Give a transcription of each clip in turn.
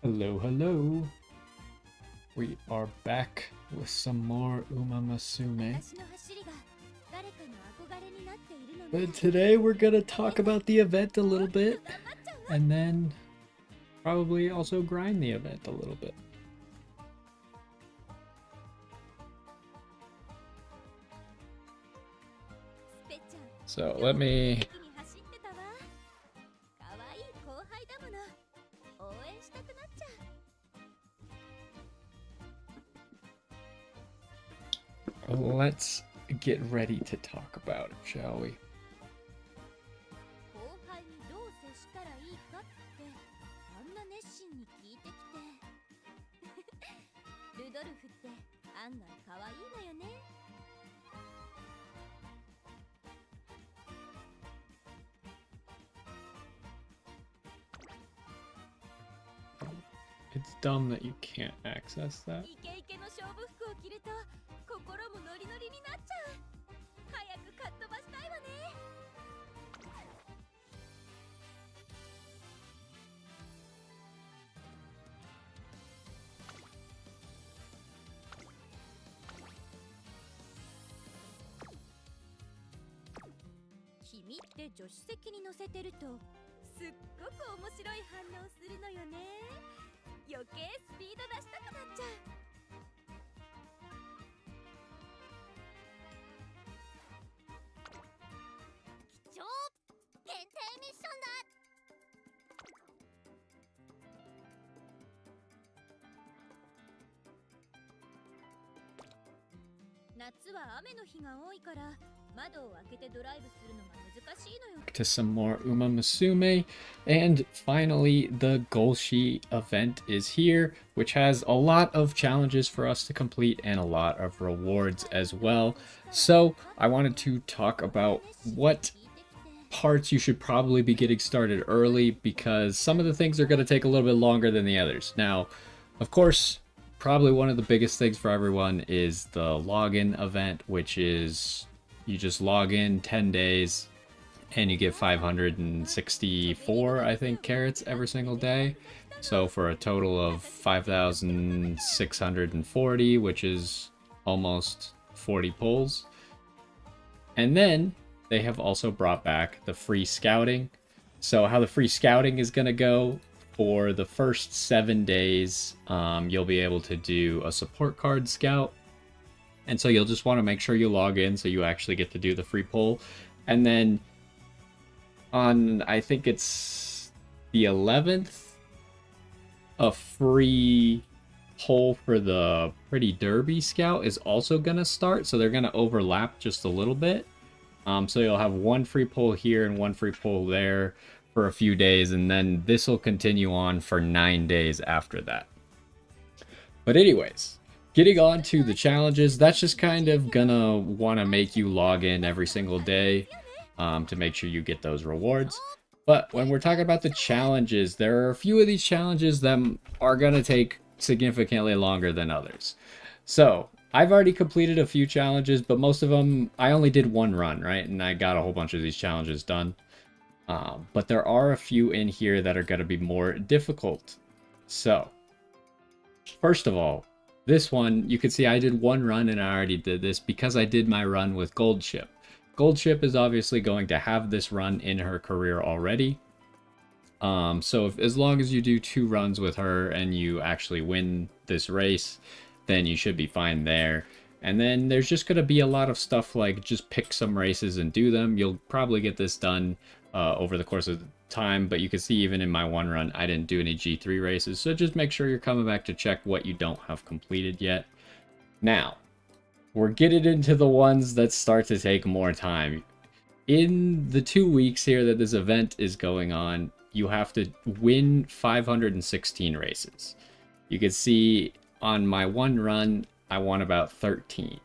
Hello, hello. We are back with some more Umamusume. But today we're gonna talk about the event a little bit, and then probably also grind the event a little bit. So let me... Let's get ready to talk about it, shall we? It's dumb that you can't access that. To some more Umamusume, and finally the Golshi event is here, which has a lot of challenges for us to complete and a lot of rewards as well. So I wanted to talk about what parts you should probably be getting started early, because some of the things are going to take a little bit longer than the others. Now, of course, probably one of the biggest things for everyone is the login event, which is you just log in 10 days and you get 564, I think, carrots every single day. So for a total of 5,640, which is almost 40 pulls. And then they have also brought back the free scouting. So how the free scouting is going to go: for the first 7 days, you'll be able to do a support card scout. And so you'll just want to make sure you log in so you actually get to do the free pull. And then on, I think it's the 11th, a free pull for the Pretty Derby Scout is also going to start. So they're going to overlap just a little bit. So you'll have one free pull here and one free pull there for a few days, and then this will continue on for 9 days after that. But anyways, getting on to the challenges, that's just kind of gonna want to make you log in every single day to make sure you get those rewards. But when we're talking about the challenges, there are a few of these challenges that are gonna take significantly longer than others. So I've already completed a few challenges, but most of them I only did one run, right? And I got a whole bunch of these challenges done. But there are a few in here that are going to be more difficult. So, first of all, this one, you can see I did one run and I already did this because I did my run with Golshi. Golshi is obviously going to have this run in her career already. So as long as you do 2 runs with her and you actually win this race, then you should be fine there. And then there's just going to be a lot of stuff like just pick some races and do them. You'll probably get this done over the course of time, but you can see even in my one run, I didn't do any G3 races. So just make sure you're coming back to check what you don't have completed yet. Now, we're getting into the ones that start to take more time. In the 2 weeks here that this event is going on, you have to win 516 races. You can see on my one run, I won about 13.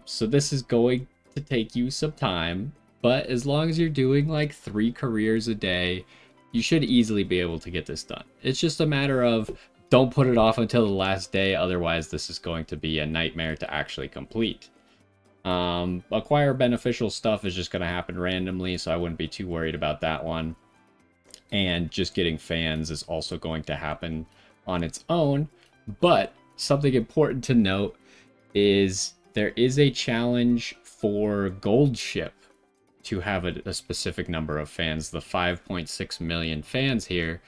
So this is going to take you some time, but as long as you're doing like 3 careers a day, you should easily be able to get this done. It's just a matter of don't put it off until the last day, otherwise this is going to be a nightmare to actually complete. Acquire beneficial stuff is just going to happen randomly, so I wouldn't be too worried about that one. And just getting fans is also going to happen on its own. But something important to note is there is a challenge for Gold Ship to have a specific number of fans, the 5.6 million fans here.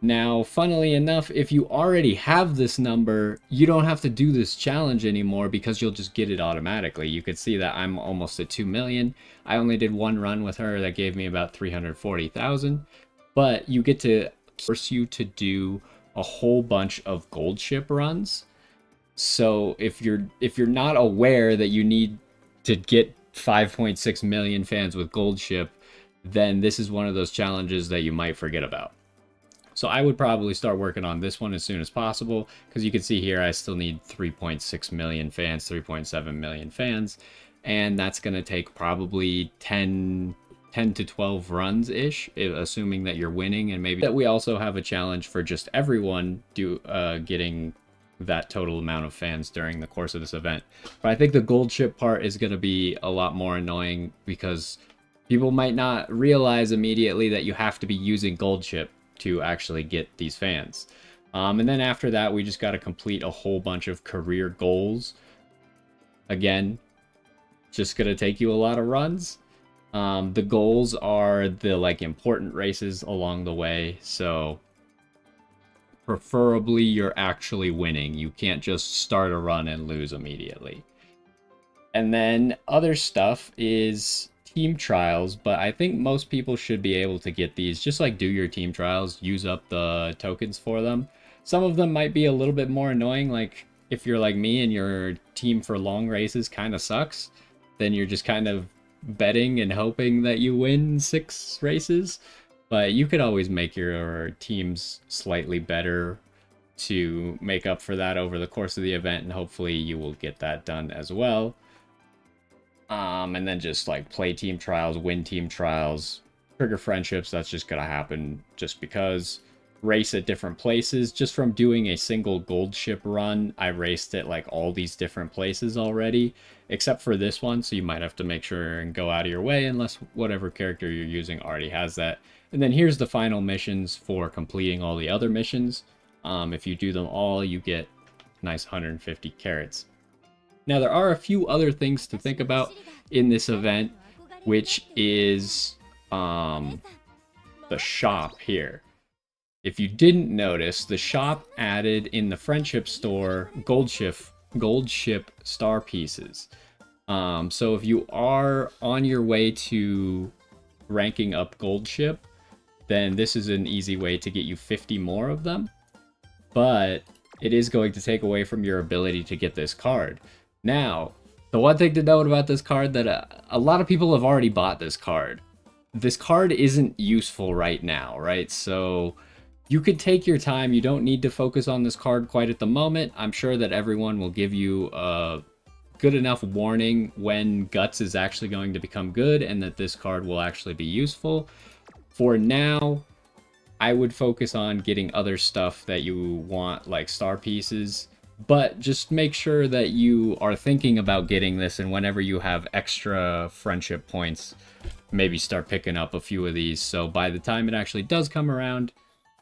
Now, funnily enough, if you already have this number, you don't have to do this challenge anymore because you'll just get it automatically. You could see that I'm almost at 2 million. I only did one run with her that gave me about 340,000, but you get to force you to do a whole bunch of Gold Ship runs. So if you're not aware that you need to get 5.6 million fans with Gold Ship, then this is one of those challenges that you might forget about. So I would probably start working on this one as soon as possible, because you can see here I still need 3.6 million fans, 3.7 million fans, and that's going to take probably 10 to 12 runs-ish, assuming that you're winning, and maybe that we also have a challenge for just everyone getting that total amount of fans during the course of this event. But I think the Gold Ship part is going to be a lot more annoying because people might not realize immediately that you have to be using Gold Ship to actually get these fans. And then after that, we just got to complete a whole bunch of career goals. Again, just going to take you a lot of runs. The goals are the important races along the way, so preferably you're actually winning. You can't just start a run and lose immediately. And then other stuff is team trials, but I think most people should be able to get these. Just do your team trials, use up the tokens for them. Some of them might be a little bit more annoying, like if you're like me and your team for long races kind of sucks, then you're just kind of betting and hoping that you win 6 races. But you could always make your teams slightly better to make up for that over the course of the event, and hopefully you will get that done as well. And then just play team trials, win team trials, trigger friendships. That's just gonna happen just because. Race at different places. Just from doing a single Gold Ship run, I raced at all these different places already, except for this one, so you might have to make sure and go out of your way unless whatever character you're using already has that. And then here's the final missions for completing all the other missions. If you do them all, you get nice 150 carats. Now, there are a few other things to think about in this event, which is the shop here. If you didn't notice, the shop added in the friendship store Gold Ship star pieces. So if you are on your way to ranking up Gold Ship, then this is an easy way to get you 50 more of them. But it is going to take away from your ability to get this card. Now, the one thing to note about this card that a lot of people have already bought this card. This card isn't useful right now, right? So you could take your time. You don't need to focus on this card quite at the moment. I'm sure that everyone will give you a good enough warning when Guts is actually going to become good and that this card will actually be useful. For now, I would focus on getting other stuff that you want, like star pieces. But just make sure that you are thinking about getting this, and whenever you have extra friendship points, maybe start picking up a few of these. So by the time it actually does come around,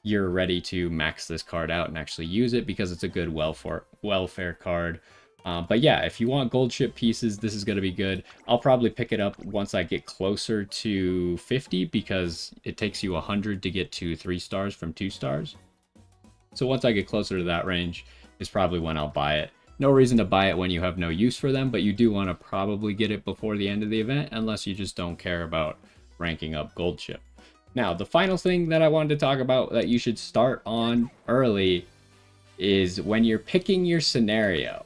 you're ready to max this card out and actually use it because it's a good welfare card. But yeah, if you want Gold Ship pieces, this is going to be good. I'll probably pick it up once I get closer to 50 because it takes you 100 to get to 3 stars from 2 stars. So once I get closer to that range is probably when I'll buy it. No reason to buy it when you have no use for them, but you do want to probably get it before the end of the event unless you just don't care about ranking up Gold Ship. Now, the final thing that I wanted to talk about that you should start on early is when you're picking your scenario.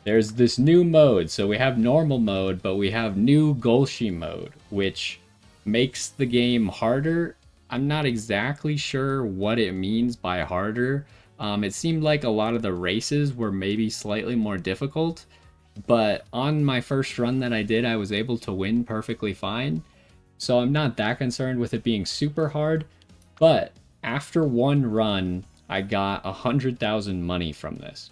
There's this new mode. So we have normal mode, but we have new Golshi mode, which makes the game harder. I'm not exactly sure what it means by harder. It seemed like a lot of the races were maybe slightly more difficult, but on my first run that I did, I was able to win perfectly fine. So I'm not that concerned with it being super hard, but after one run, I got 100,000 money from this.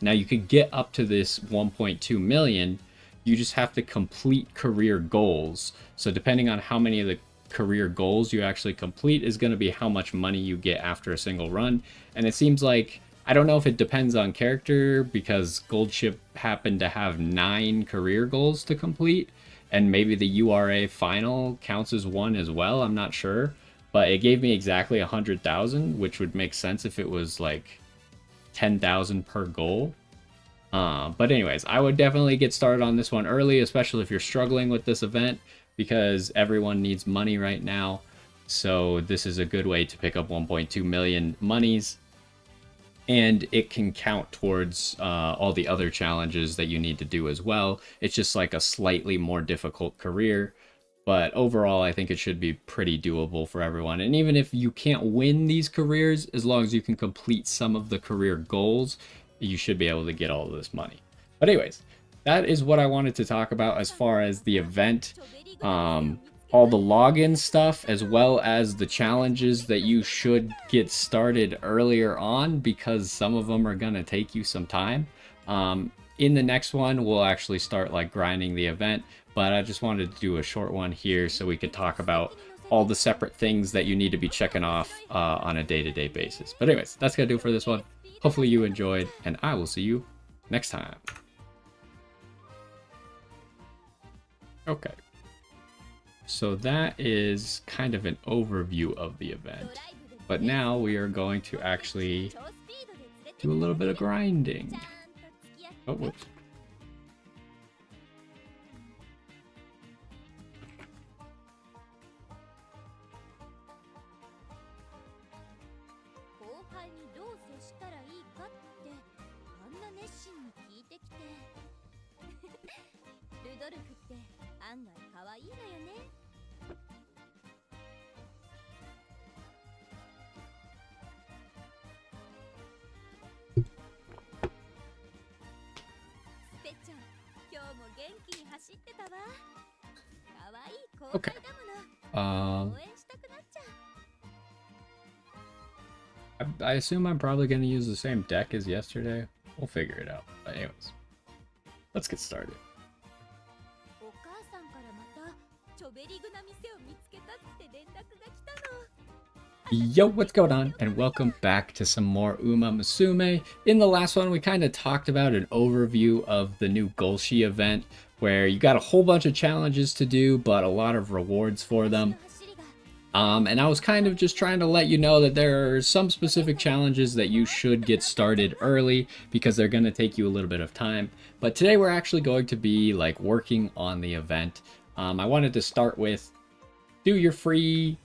Now you could get up to this 1.2 million, You just have to complete career goals. So depending on how many of the career goals you actually complete is going to be how much money you get after a single run. And it seems like, I don't know if it depends on character, because Goldship happened to have 9 career goals to complete, and maybe the URA final counts as one as well, I'm not sure. But it gave me exactly 100,000, which would make sense if it was like 10,000 per goal. But anyways, I would definitely get started on this one early, especially if you're struggling with this event, because everyone needs money right now. So this is a good way to pick up 1.2 million monies, and it can count towards all the other challenges that you need to do as well. It's just like a slightly more difficult career, but overall I think it should be pretty doable for everyone. And even if you can't win these careers, as long as you can complete some of the career goals, you should be able to get all of this money. But anyways, that is what I wanted to talk about as far as the event, all the login stuff, as well as the challenges that you should get started earlier on, because some of them are going to take you some time. In the next one, we'll actually start like grinding the event, but I just wanted to do a short one here so we could talk about all the separate things that you need to be checking off on a day-to-day basis. But anyways, that's going to do it for this one. Hopefully you enjoyed, and I will see you next time. Okay. So that is kind of an overview of the event. But now we are going to actually do a little bit of grinding. Oh, whoops. Okay. I assume I'm probably going to use the same deck as yesterday. We'll figure it out. But anyways, let's get started. Yo, what's going on? And welcome back to some more Umamusume. In the last one, we kind of talked about an overview of the new Golshi event, where you got a whole bunch of challenges to do, but a lot of rewards for them. And I was kind of just trying to let you know that there are some specific challenges that you should get started early, because they're going to take you a little bit of time. But today we're actually going to be like working on the event. I wanted to start with, do your free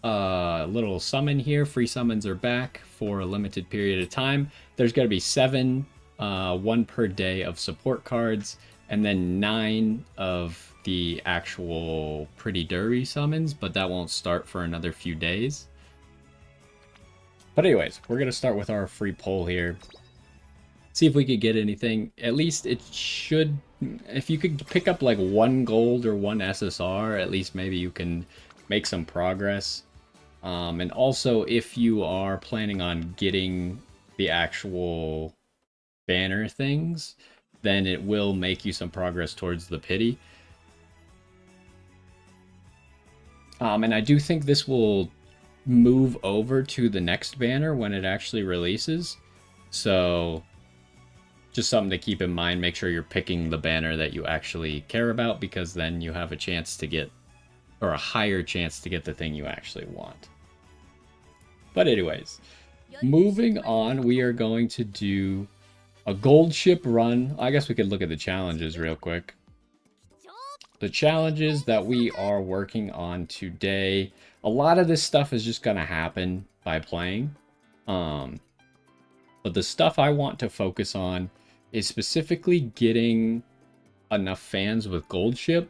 little summon here. Free summons are back for a limited period of time. There's going to be 7, 1 per day of support cards, and then 9 of the actual pretty derby summons, but that won't start for another few days. But anyways, we're going to start with our free poll here. See if we could get anything. At least it should, if you could pick up like 1 gold or 1 SSR, at least maybe you can make some progress. And also, if you are planning on getting the actual banner things, then it will make you some progress towards the pity. And I do think this will move over to the next banner when it actually releases. So just something to keep in mind. Make sure you're picking the banner that you actually care about, because then you have a chance to get, or a higher chance to get the thing you actually want. But anyways, moving on, we are going to do a gold ship run. I guess we could look at the challenges real quick. The challenges that we are working on today, a lot of this stuff is just going to happen by playing. But the stuff I want to focus on is specifically getting enough fans with gold ship,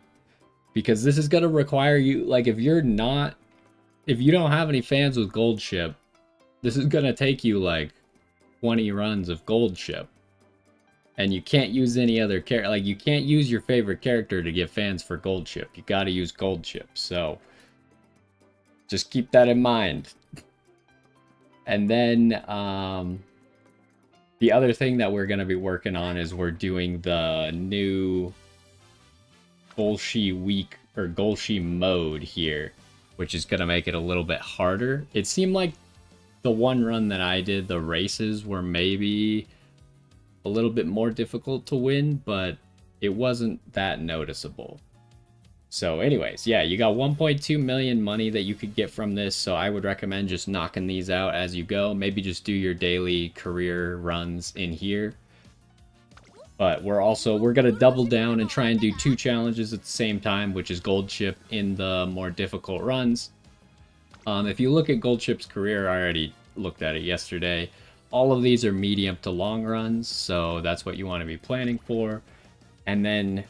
because this is going to require you, like, if you don't have any fans with gold ship, this is going to take you like 20 runs of gold ship. And you can't use any other character. Like, you can't use your favorite character to get fans for gold ship. You got to use gold ship. So just keep that in mind. And then the other thing that we're going to be working on is we're doing the new Golshi week or Golshi mode here, which is going to make it a little bit harder. It seemed like the one run that I did, the races were maybe a little bit more difficult to win, but it wasn't that noticeable. So anyways, yeah, you got 1.2 million money that you could get from this, so I would recommend just knocking these out as you go. Maybe just do your daily career runs in here. But we're going to double down and try and do 2 challenges at the same time, which is Gold Chip in the more difficult runs. If you look at Gold Chip's career, I already looked at it yesterday. All of these are medium to long runs, so that's what you want to be planning for. And then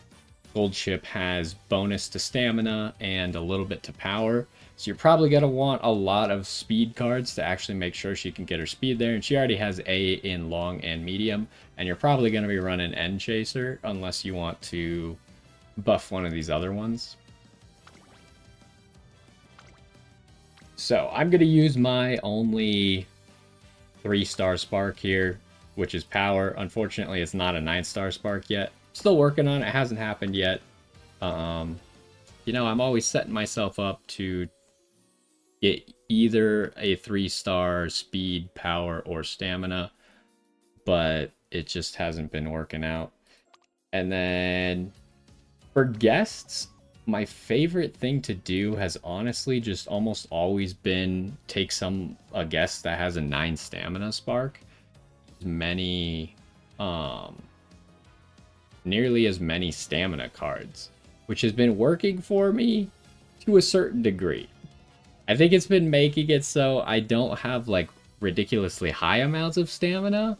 Gold Chip has bonus to stamina and a little bit to power. So you're probably going to want a lot of speed cards to actually make sure she can get her speed there. And she already has A in long and medium. And you're probably going to be running End Chaser unless you want to buff one of these other ones. So I'm going to use my only 3-star spark here, which is power. Unfortunately, it's not a 9-star spark yet. Still working on it. It hasn't happened yet. You know, I'm always setting myself up to get either a 3-star speed, power, or stamina, but it just hasn't been working out. And then for guests, my favorite thing to do has honestly just almost always been take a guest that has a 9 stamina spark. Nearly as many stamina cards, which has been working for me to a certain degree. I think it's been making it so I don't have like ridiculously high amounts of stamina,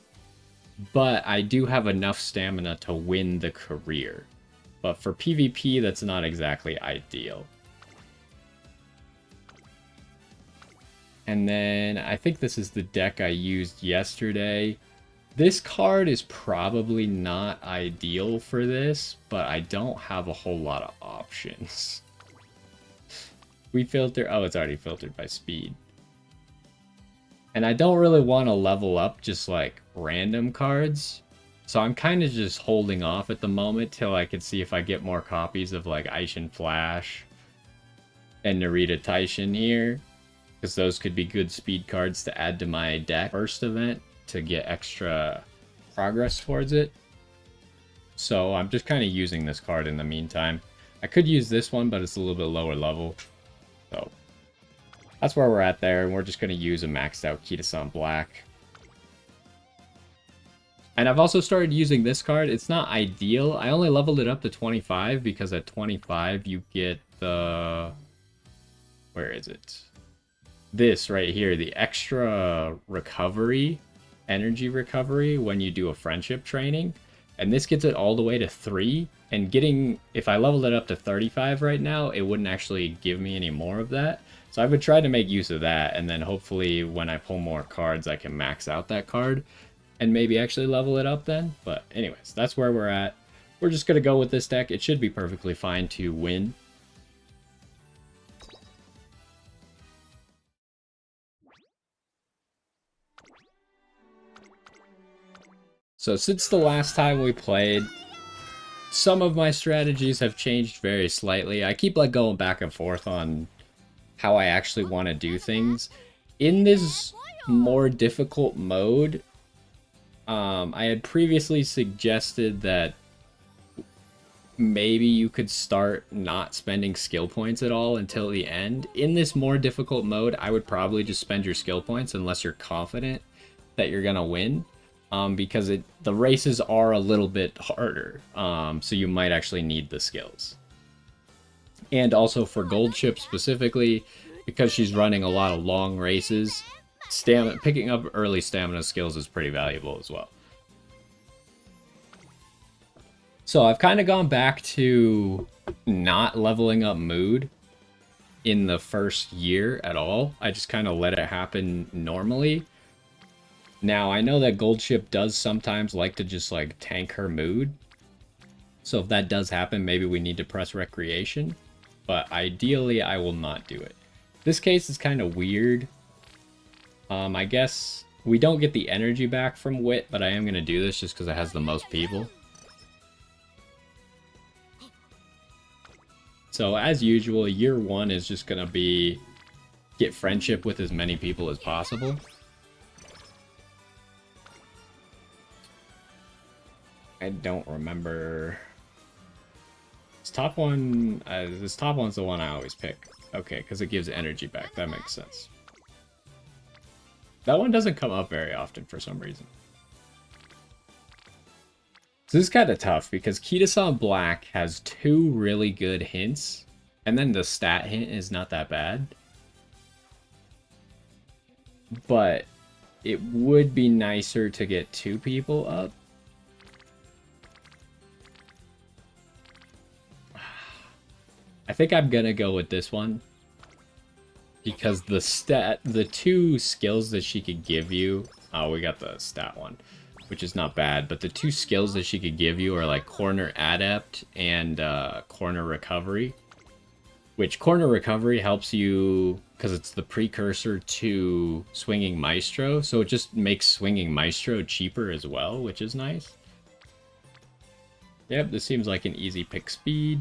but I do have enough stamina to win the career. But for PvP, that's not exactly ideal. And then I think this is the deck I used yesterday. This card is probably not ideal for this, but I don't have a whole lot of options. We filter... Oh, it's already filtered by speed. And I don't really want to level up just like random cards. So I'm kind of just holding off at the moment till I can see if I get more copies of like Aishin Flash and Narita Taishin here. Because those could be good speed cards to add to my deck first event to get extra progress towards it. So I'm just kind of using this card in the meantime. I could use this one, but it's a little bit lower level. So that's where we're at there. And we're just going to use a maxed out Kitasan Black. And I've also started using this card. It's not ideal. I only leveled it up to 25 because at 25 you get the... Where is it? This right here, the extra recovery, energy recovery when you do a friendship training. And this gets it all the way to 3. And if I leveled it up to 35 right now, it wouldn't actually give me any more of that. So I would try to make use of that. And then hopefully when I pull more cards, I can max out that card. And maybe actually level it up then. But anyways, that's where we're at. We're just going to go with this deck. It should be perfectly fine to win. So since the last time we played, some of my strategies have changed very slightly. I keep like going back and forth on how I actually want to do things. In this more difficult mode, I had previously suggested that maybe you could start not spending skill points at all until the end. In this more difficult mode, I would probably just spend your skill points unless you're confident that you're gonna win. Because the races are a little bit harder, so you might actually need the skills. And also for Gold Chip specifically, because she's running a lot of long races, picking up early stamina skills is pretty valuable as well. So I've kind of gone back to not leveling up mood in the first year at all. I just kind of let it happen normally. Now, I know that Gold Chip does sometimes like to just, like, tank her mood. So if that does happen, maybe we need to press Recreation. But ideally, I will not do it. This case is kind of weird. I guess we don't get the energy back from Wit, but I am going to do this just because it has the most people. So as usual, year 1 is just gonna be get friendship with as many people as possible. I don't remember. This top one, this top one's the one I always pick. Okay, because it gives energy back. That makes sense. That one doesn't come up very often for some reason. So this is kind of tough because Kitasan Black has 2 really good hints, and then the stat hint is not that bad. But it would be nicer to get 2 people up. I think I'm gonna go with this one. Because the 2 skills that she could give you... Oh, we got the stat one, which is not bad. But the 2 skills that she could give you are like Corner Adept and Corner Recovery. Which Corner Recovery helps you because it's the precursor to Swinging Maestro. So it just makes Swinging Maestro cheaper as well, which is nice. Yep, this seems like an easy pick speed.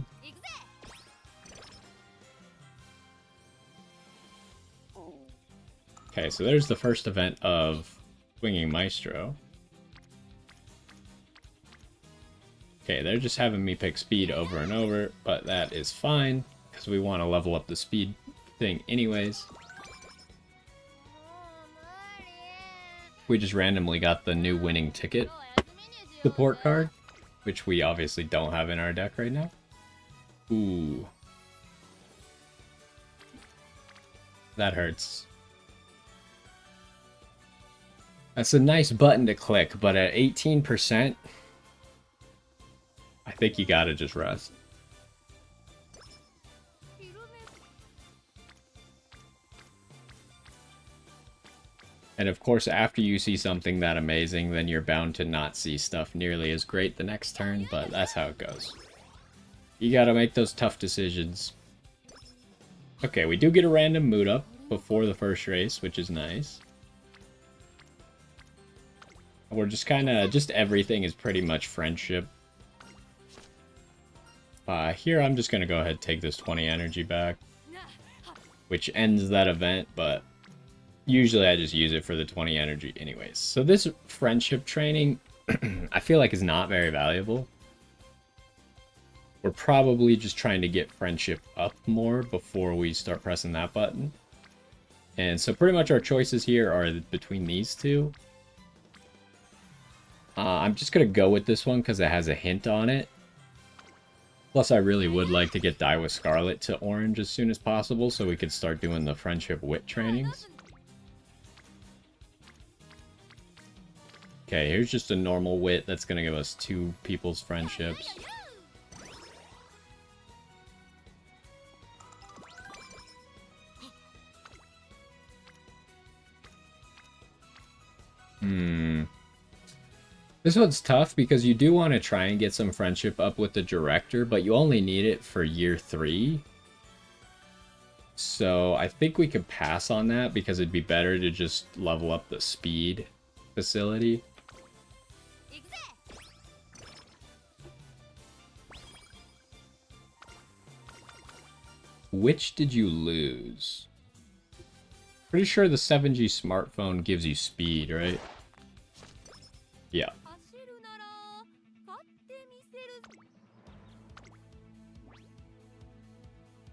Okay, so there's the first event of Swinging Maestro. Okay, they're just having me pick speed over and over, but that is fine, because we want to level up the speed thing anyways. We just randomly got the new winning ticket support card, which we obviously don't have in our deck right now. Ooh. That hurts. That's a nice button to click, but at 18%, I think you gotta just rest. And of course, after you see something that amazing, then you're bound to not see stuff nearly as great the next turn, but that's how it goes. You gotta make those tough decisions. Okay, we do get a random mood up before the first race, which is nice. We're just kind of, just everything is pretty much friendship. Here I'm just going to go ahead and take this 20 energy back, which ends that event, but usually I just use it for the 20 energy anyways. So this friendship training, I feel like is not very valuable. We're probably just trying to get friendship up more before we start pressing that button. And so pretty much our choices here are between these 2. I'm just going to go with this one because it has a hint on it. Plus, I really would like to get Die with Scarlet to orange as soon as possible so we could start doing the friendship wit trainings. Okay, here's just a normal wit that's going to give us 2 people's friendships. This one's tough because you do want to try and get some friendship up with the director, but you only need it for year 3. So I think we could pass on that because it'd be better to just level up the speed facility. Which did you lose? Pretty sure the 7G smartphone gives you speed, right? Yeah.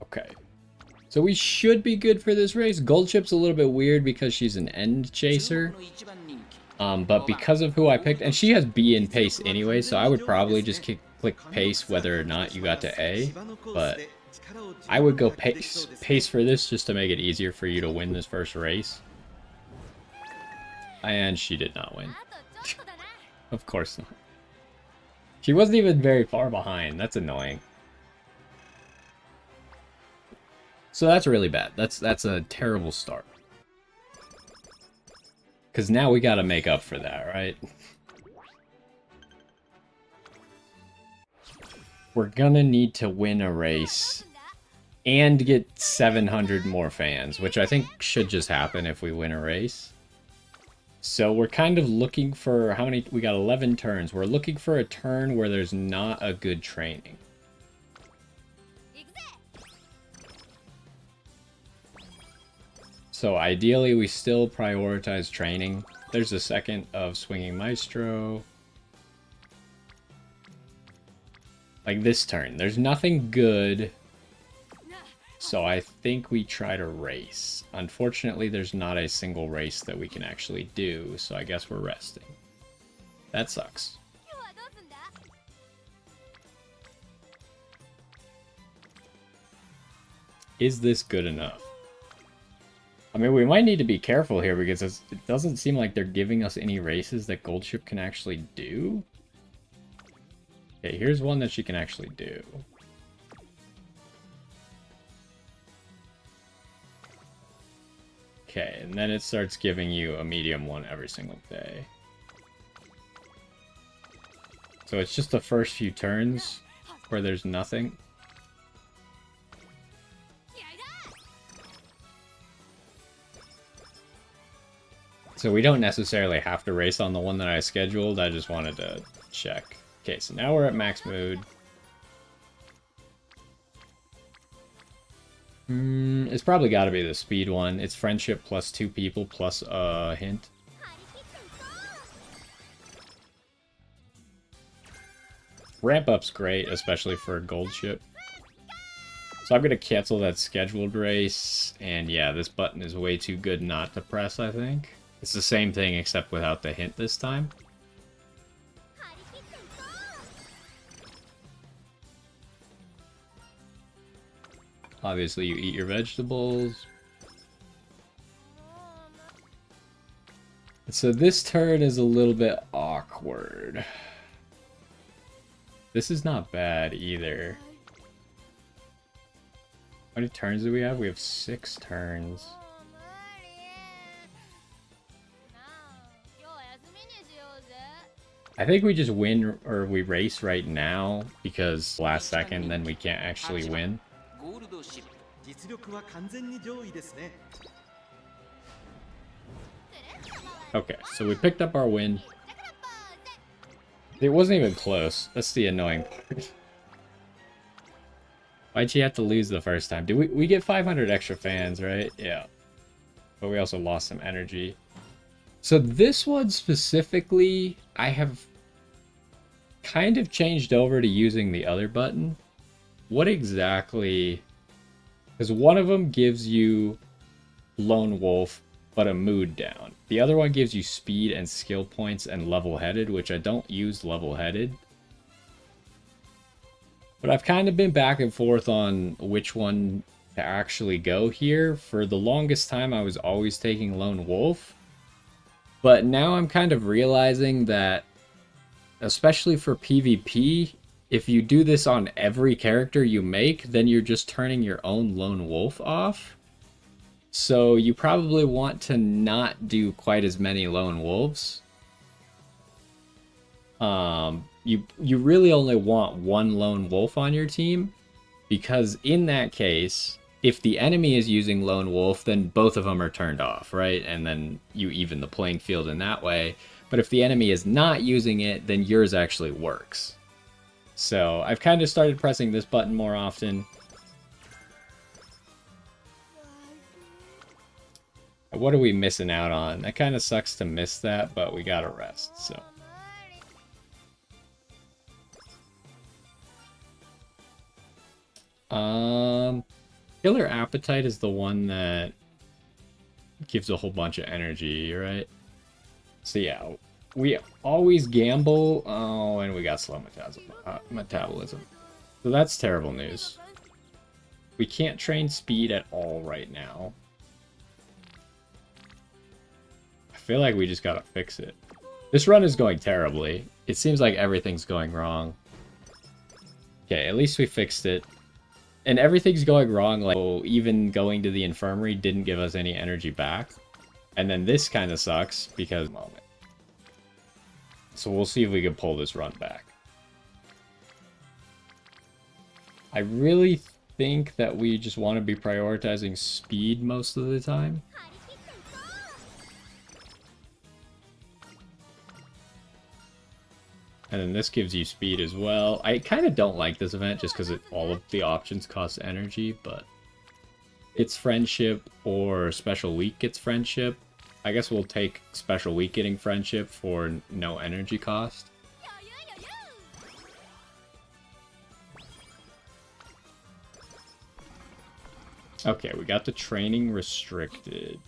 Okay. So we should be good for this race. Gold Chip's a little bit weird because she's an end chaser. But because of who I picked, and she has B in pace anyway, so I would probably just click pace whether or not you got to A. But I would go pace for this just to make it easier for you to win this first race. And she did not win. Of course not. She wasn't even very far behind. That's annoying. So that's really bad. That's a terrible start. Because now we gotta make up for that, right? We're gonna need to win a race and get 700 more fans, which I think should just happen if we win a race. So we're kind of looking for how many... We got 11 turns. We're looking for a turn where there's not a good training. So ideally, we still prioritize training. There's a second of Swinging Maestro. Like this turn. There's nothing good. So I think we try to race. Unfortunately, there's not a single race that we can actually do. So I guess we're resting. That sucks. Is this good enough? I mean, we might need to be careful here because it doesn't seem like they're giving us any races that Goldship can actually do. Okay, here's one that she can actually do. Okay, and then it starts giving you a medium one every single day. So it's just the first few turns where there's nothing. So we don't necessarily have to race on the one that I scheduled, I just wanted to check. Okay, so now we're at max mood. It's probably got to be the speed one. It's friendship plus 2 people plus a hint. Ramp up's great, especially for a gold ship. So I'm going to cancel that scheduled race. And yeah, this button is way too good not to press, I think. It's the same thing except without the hint this time. Obviously, you eat your vegetables. So this turn is a little bit awkward. This is not bad either. How many turns do we have? We have 6 turns. I think we just win, or we race right now, because last second, then we can't actually win. Okay, so we picked up our win. It wasn't even close. That's the annoying part. Why'd she have to lose the first time? Did we get 500 extra fans, right? Yeah. But we also lost some energy. So this one specifically, I have kind of changed over to using the other button. What exactly... Because one of them gives you Lone Wolf, but a mood down. The other one gives you speed and skill points and level-headed, which I don't use level-headed. But I've kind of been back and forth on which one to actually go here. For the longest time, I was always taking Lone Wolf. But now I'm kind of realizing that, especially for PvP, if you do this on every character you make, then you're just turning your own Lone Wolf off. So you probably want to not do quite as many Lone Wolves. You really only want one Lone Wolf on your team, because in that case, if the enemy is using Lone Wolf, then both of them are turned off, right? And then you even the playing field in that way. But if the enemy is not using it, then yours actually works. So I've kind of started pressing this button more often. What are we missing out on? That kind of sucks to miss that, but we gotta rest, so. Killer Appetite is the one that gives a whole bunch of energy, right? So yeah, we always gamble. Oh, and we got slow metabolism. So that's terrible news. We can't train speed at all right now. I feel like we just gotta fix it. This run is going terribly. It seems like everything's going wrong. Okay, at least we fixed it. And everything's going wrong, like, oh, even going to the infirmary didn't give us any energy back. And then this kind of sucks, because... So we'll see if we can pull this run back. I really think that we just want to be prioritizing speed most of the time. And then this gives you speed as well. I kind of don't like this event just because all of the options cost energy, but gets friendship or special week gets friendship. I guess we'll take special week getting friendship for no energy cost. Okay, we got the training restricted.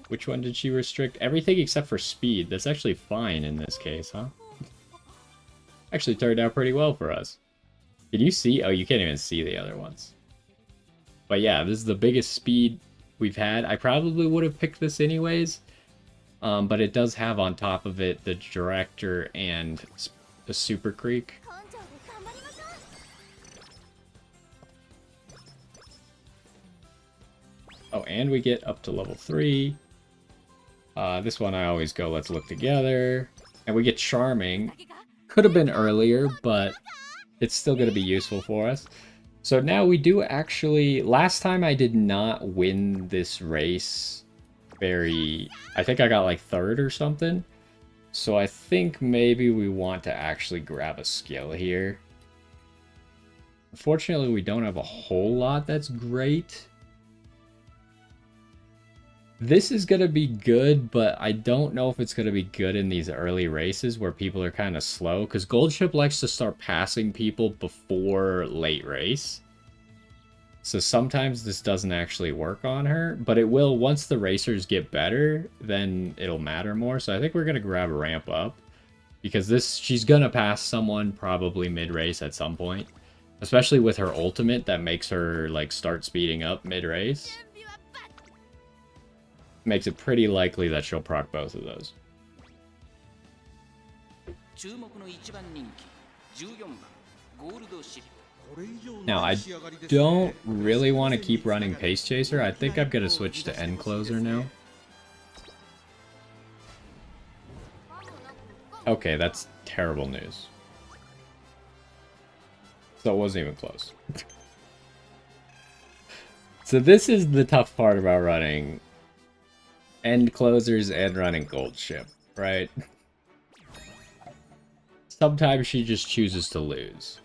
Which one did she restrict? Everything except for speed. That's actually fine in this case, huh? Actually turned out pretty well for us. Can you see? Oh, you can't even see the other ones. But yeah, this is the biggest speed we've had. I probably would have picked this anyways. But it does have on top of it the Director and the Super Creek. Oh, and we get up to level 3. This one I always go, let's look together. And we get Charming. Could have been earlier, but it's still going to be useful for us. So now we do actually... Last time I did not win this race very... I think I got like 3rd or something. So I think maybe we want to actually grab a skill here. Unfortunately, we don't have a whole lot that's great. This is going to be good, but I don't know if it's going to be good in these early races where people are kind of slow. Because Goldship likes to start passing people before late race. So sometimes this doesn't actually work on her. But it will once the racers get better, then it'll matter more. So I think we're going to grab a ramp up. Because she's going to pass someone probably mid-race at some point. Especially with her ultimate that makes her like start speeding up mid-race. Makes it pretty likely that she'll proc both of those. Now, I don't really want to keep running Pace Chaser. I think I'm going to switch to End Closer now. Okay, that's terrible news. So it wasn't even close. So this is the tough part about running End Closers and running Goldship, right? Sometimes she just chooses to lose.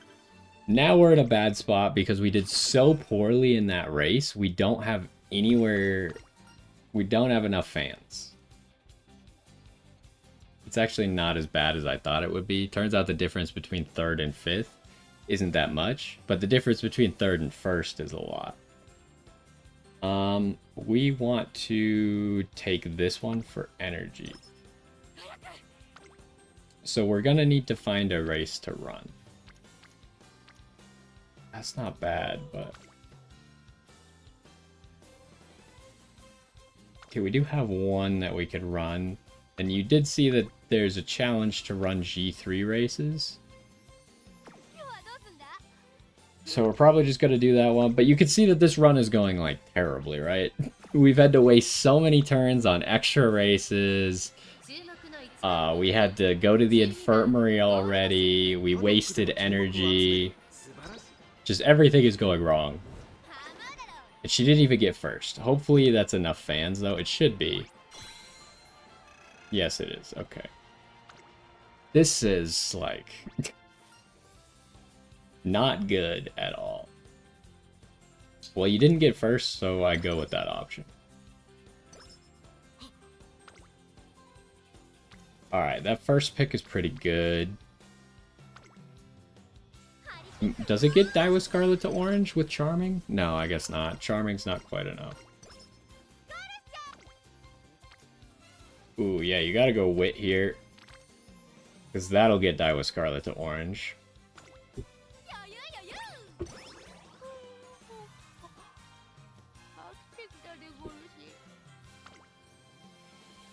Now we're in a bad spot because we did so poorly in that race. We don't have anywhere... We don't have enough fans. It's actually not as bad as I thought it would be. Turns out the difference between 3rd and 5th isn't that much. But the difference between 3rd and 1st is a lot. We want to take this one for energy. So we're gonna need to find a race to run. That's not bad, but... Okay, we do have one that we could run. And you did see that there's a challenge to run G3 races. So we're probably just going to do that one. But you can see that this run is going, like, terribly, right? We've had to waste so many turns on extra races. We had to go to the infirmary already. We wasted energy. Just everything is going wrong. And she didn't even get first. Hopefully that's enough fans, though. It should be. Yes, it is. Okay. This is, like... not good at all. Well, you didn't get first, so I go with that option. Alright, that first pick is pretty good. Does it get Dye with Scarlet to Orange with Charming? No, I guess not. Charming's not quite enough. Ooh, yeah, you gotta go Wit here. Because that'll get Dye with Scarlet to Orange.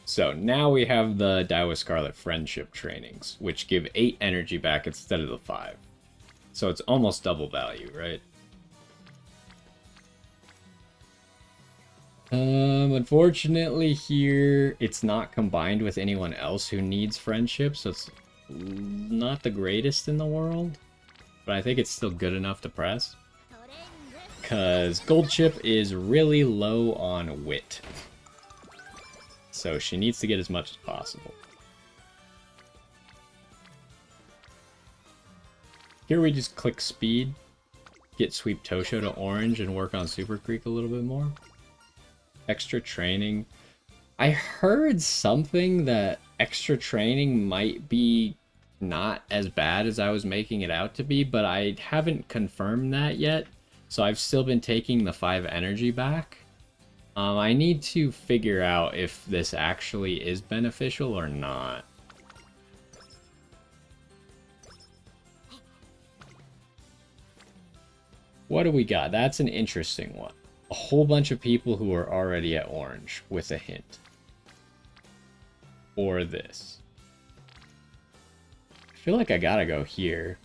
So now we have the Dye with Scarlet Friendship trainings, which give 8 energy back instead of the 5. So it's almost double value, right? Unfortunately here, it's not combined with anyone else who needs friendship, so it's not the greatest in the world. But I think it's still good enough to press. Because Goldship is really low on wit. So she needs to get as much as possible. Here we just click speed. get Sweep Tosho to orange and work on Super Creek a little bit more. Extra training. I heard something that extra training might be not as bad as I was making it out to be, but I haven't confirmed that yet. So I've still been taking the 5 energy back. I need to figure out if this actually is beneficial or not. What do we got? That's an interesting one. A whole bunch of people who are already at orange with a hint. Or this. I feel like I gotta go here.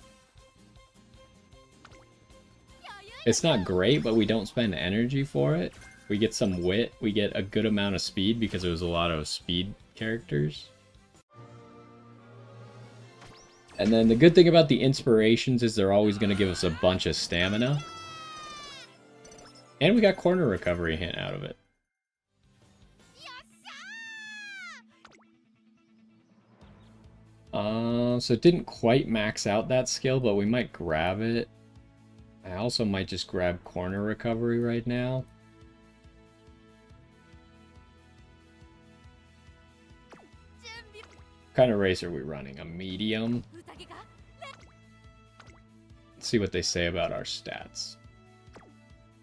It's not great, but we don't spend energy for it. We get some wit. We get a good amount of speed because there was a lot of speed characters. And then the good thing about the inspirations is they're always going to give us a bunch of stamina. And we got corner recovery hint out of it. So it didn't quite max out that skill, but we might grab it. I also might just grab corner recovery right now. What kind of race are we running? A medium? Let's see what they say about our stats.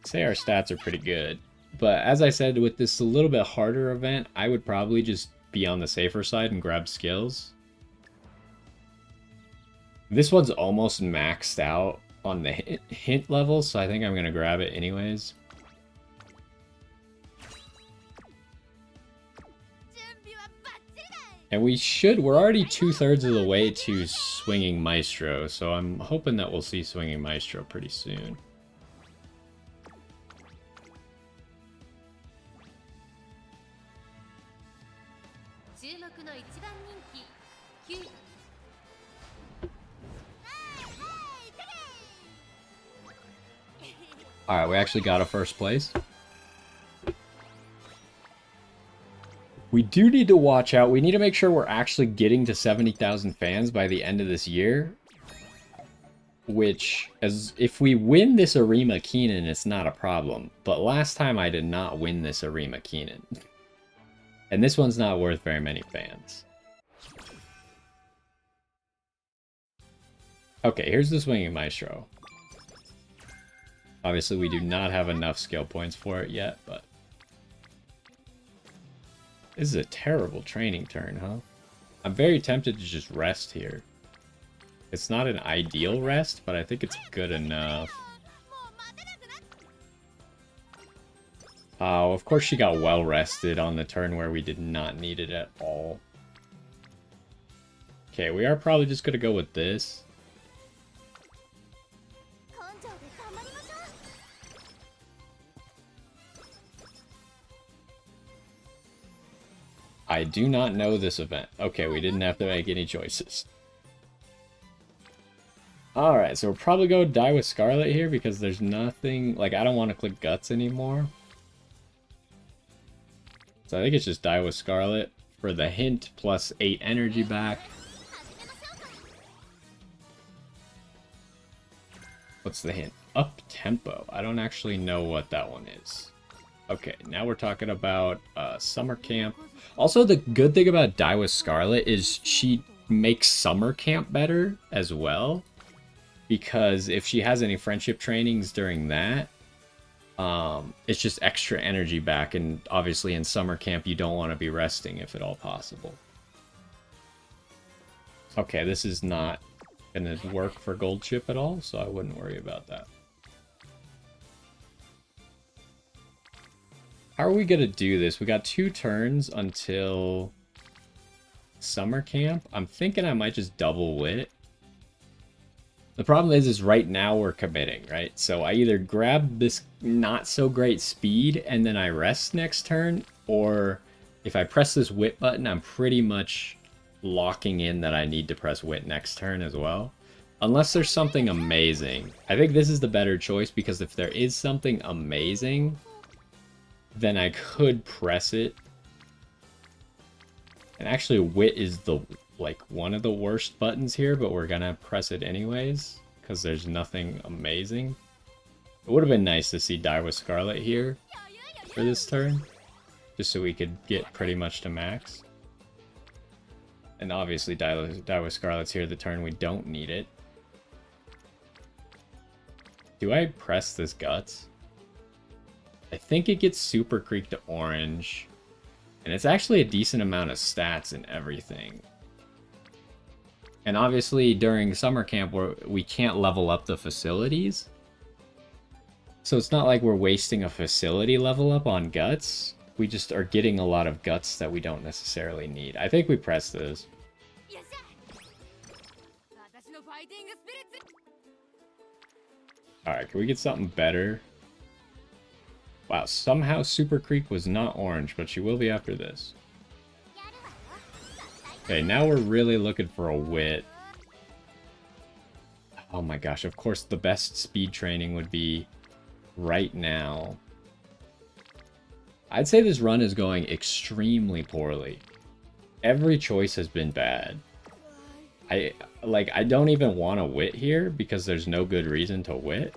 Say our stats are pretty good. But as I said, with this a little bit harder event, I would probably just be on the safer side and grab skills. This one's almost maxed out on the hint level, so I think I'm going to grab it anyways. And we're already 2/3 of the way to Swinging Maestro, so I'm hoping that we'll see Swinging Maestro pretty soon. Alright, we actually got a first place. We do need to watch out. We need to make sure we're actually getting to 70,000 fans by the end of this year. Which, if we win this Arima Keenan, it's not a problem. But last time I did not win this Arima Keenan. And this one's not worth very many fans. Okay, here's the Swinging Maestro. Obviously, we do not have enough skill points for it yet, but... This is a terrible training turn, huh? I'm very tempted to just rest here. It's not an ideal rest, but I think it's good enough. Oh, of course she got well rested on the turn where we did not need it at all. Okay, we are probably just going to go with this. I do not know this event. Okay, we didn't have to make any choices. Alright, so we'll probably go die with Scarlet here because there's nothing... Like, I don't want to click Guts anymore. So I think it's just die with Scarlet for the hint plus 8 energy back. What's the hint? Up tempo. I don't actually know what that one is. Okay, now we're talking about summer camp. Also, the good thing about Die with Scarlet is she makes summer camp better as well. Because if she has any friendship trainings during that, it's just extra energy back. And obviously in summer camp, you don't want to be resting if at all possible. Okay, this is not going to work for Gold Chip at all, so I wouldn't worry about that. How are we going to do this? We got 2 turns until summer camp. I'm thinking I might just double wit. The problem is right now we're committing, right? So I either grab this not so great speed and then I rest next turn, or if I press this wit button, I'm pretty much locking in that I need to press wit next turn as well. Unless there's something amazing. I think this is the better choice because if there is something amazing, then I could press it. And actually wit is the one of the worst buttons here, but we're gonna press it anyways because there's nothing amazing. It would have been nice to see Die with Scarlet here for this turn, just so we could get pretty much to max. And obviously Die with Scarlet's here the turn we don't need it. Do I press this Guts? I think it gets Super Creek to orange. And it's actually a decent amount of stats and everything. And obviously during summer camp we can't level up the facilities. So it's not like we're wasting a facility level up on Guts. We just are getting a lot of Guts that we don't necessarily need. I think we press this. Alright, can we get something better? Wow, somehow Super Creek was not orange, but she will be after this. Okay, now we're really looking for a wit. Oh my gosh, of course the best speed training would be right now. I'd say this run is going extremely poorly. Every choice has been bad. I don't even want to wit here because there's no good reason to wit.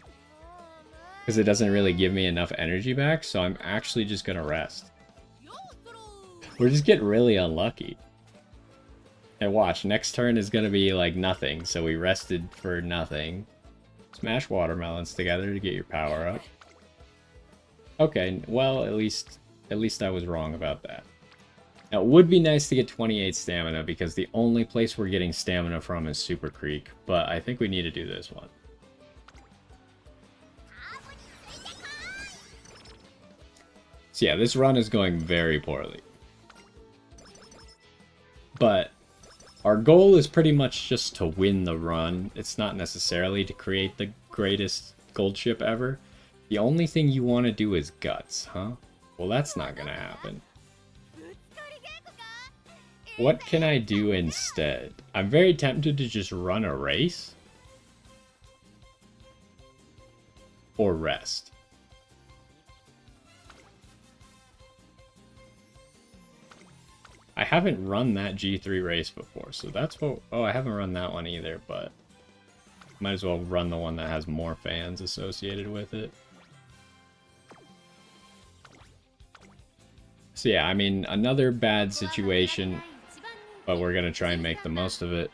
Because it doesn't really give me enough energy back, so I'm actually just going to rest. We're just getting really unlucky. And watch, next turn is going to be like nothing, so we rested for nothing. Smash watermelons together to get your power up. Okay, well, at least I was wrong about that. Now, it would be nice to get 28 stamina, because the only place we're getting stamina from is Super Creek, but I think we need to do this one. So yeah, this run is going very poorly. But our goal is pretty much just to win the run. It's not necessarily to create the greatest gold ship ever. The only thing you want to do is Guts, huh? Well, that's not gonna happen. What can I do instead? I'm very tempted to just run a race. Or rest. I haven't run that G3 race before, so that's what... Oh, I haven't run that one either, but... Might as well run the one that has more fans associated with it. So yeah, I mean, another bad situation, but we're gonna try and make the most of it.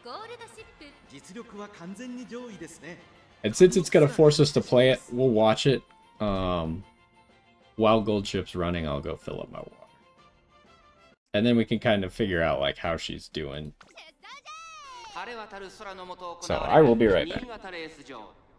And since it's gonna force us to play it, we'll watch it. While gold ship's running, I'll go fill up my water. And then we can kind of figure out like how she's doing. So I will be right back.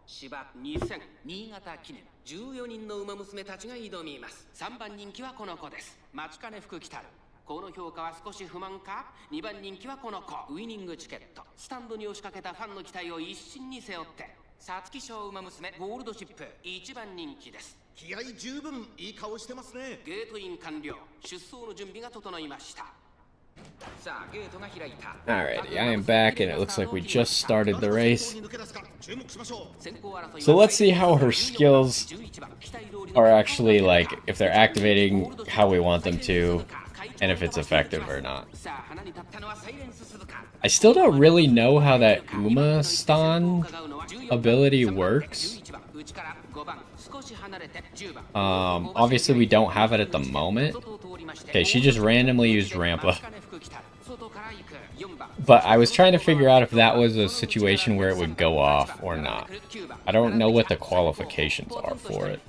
芝2000新潟記念14人の馬娘たちが挑みます。3番人気はこの子です。松金福来たる。この評価は少し不満か。2番人気はこの子。ウイニングチケット。スタンドに押しかけたファンの期待を一身に背負って。皐月賞馬娘ゴールドシップ1番人気です。気合十分いい顔してますね。ゲートイン完了。出走の準備が整いました。 Alrighty, I am back, and it looks like we just started the race. So let's see how her skills are actually, like, if they're activating how we want them to, and if it's effective or not. I still don't really know how that Uma-stan ability works. Obviously we don't have it at the moment. Okay, she just randomly used Rampa. But I was trying to figure out if that was a situation where it would go off or not. I don't know what the qualifications are for it.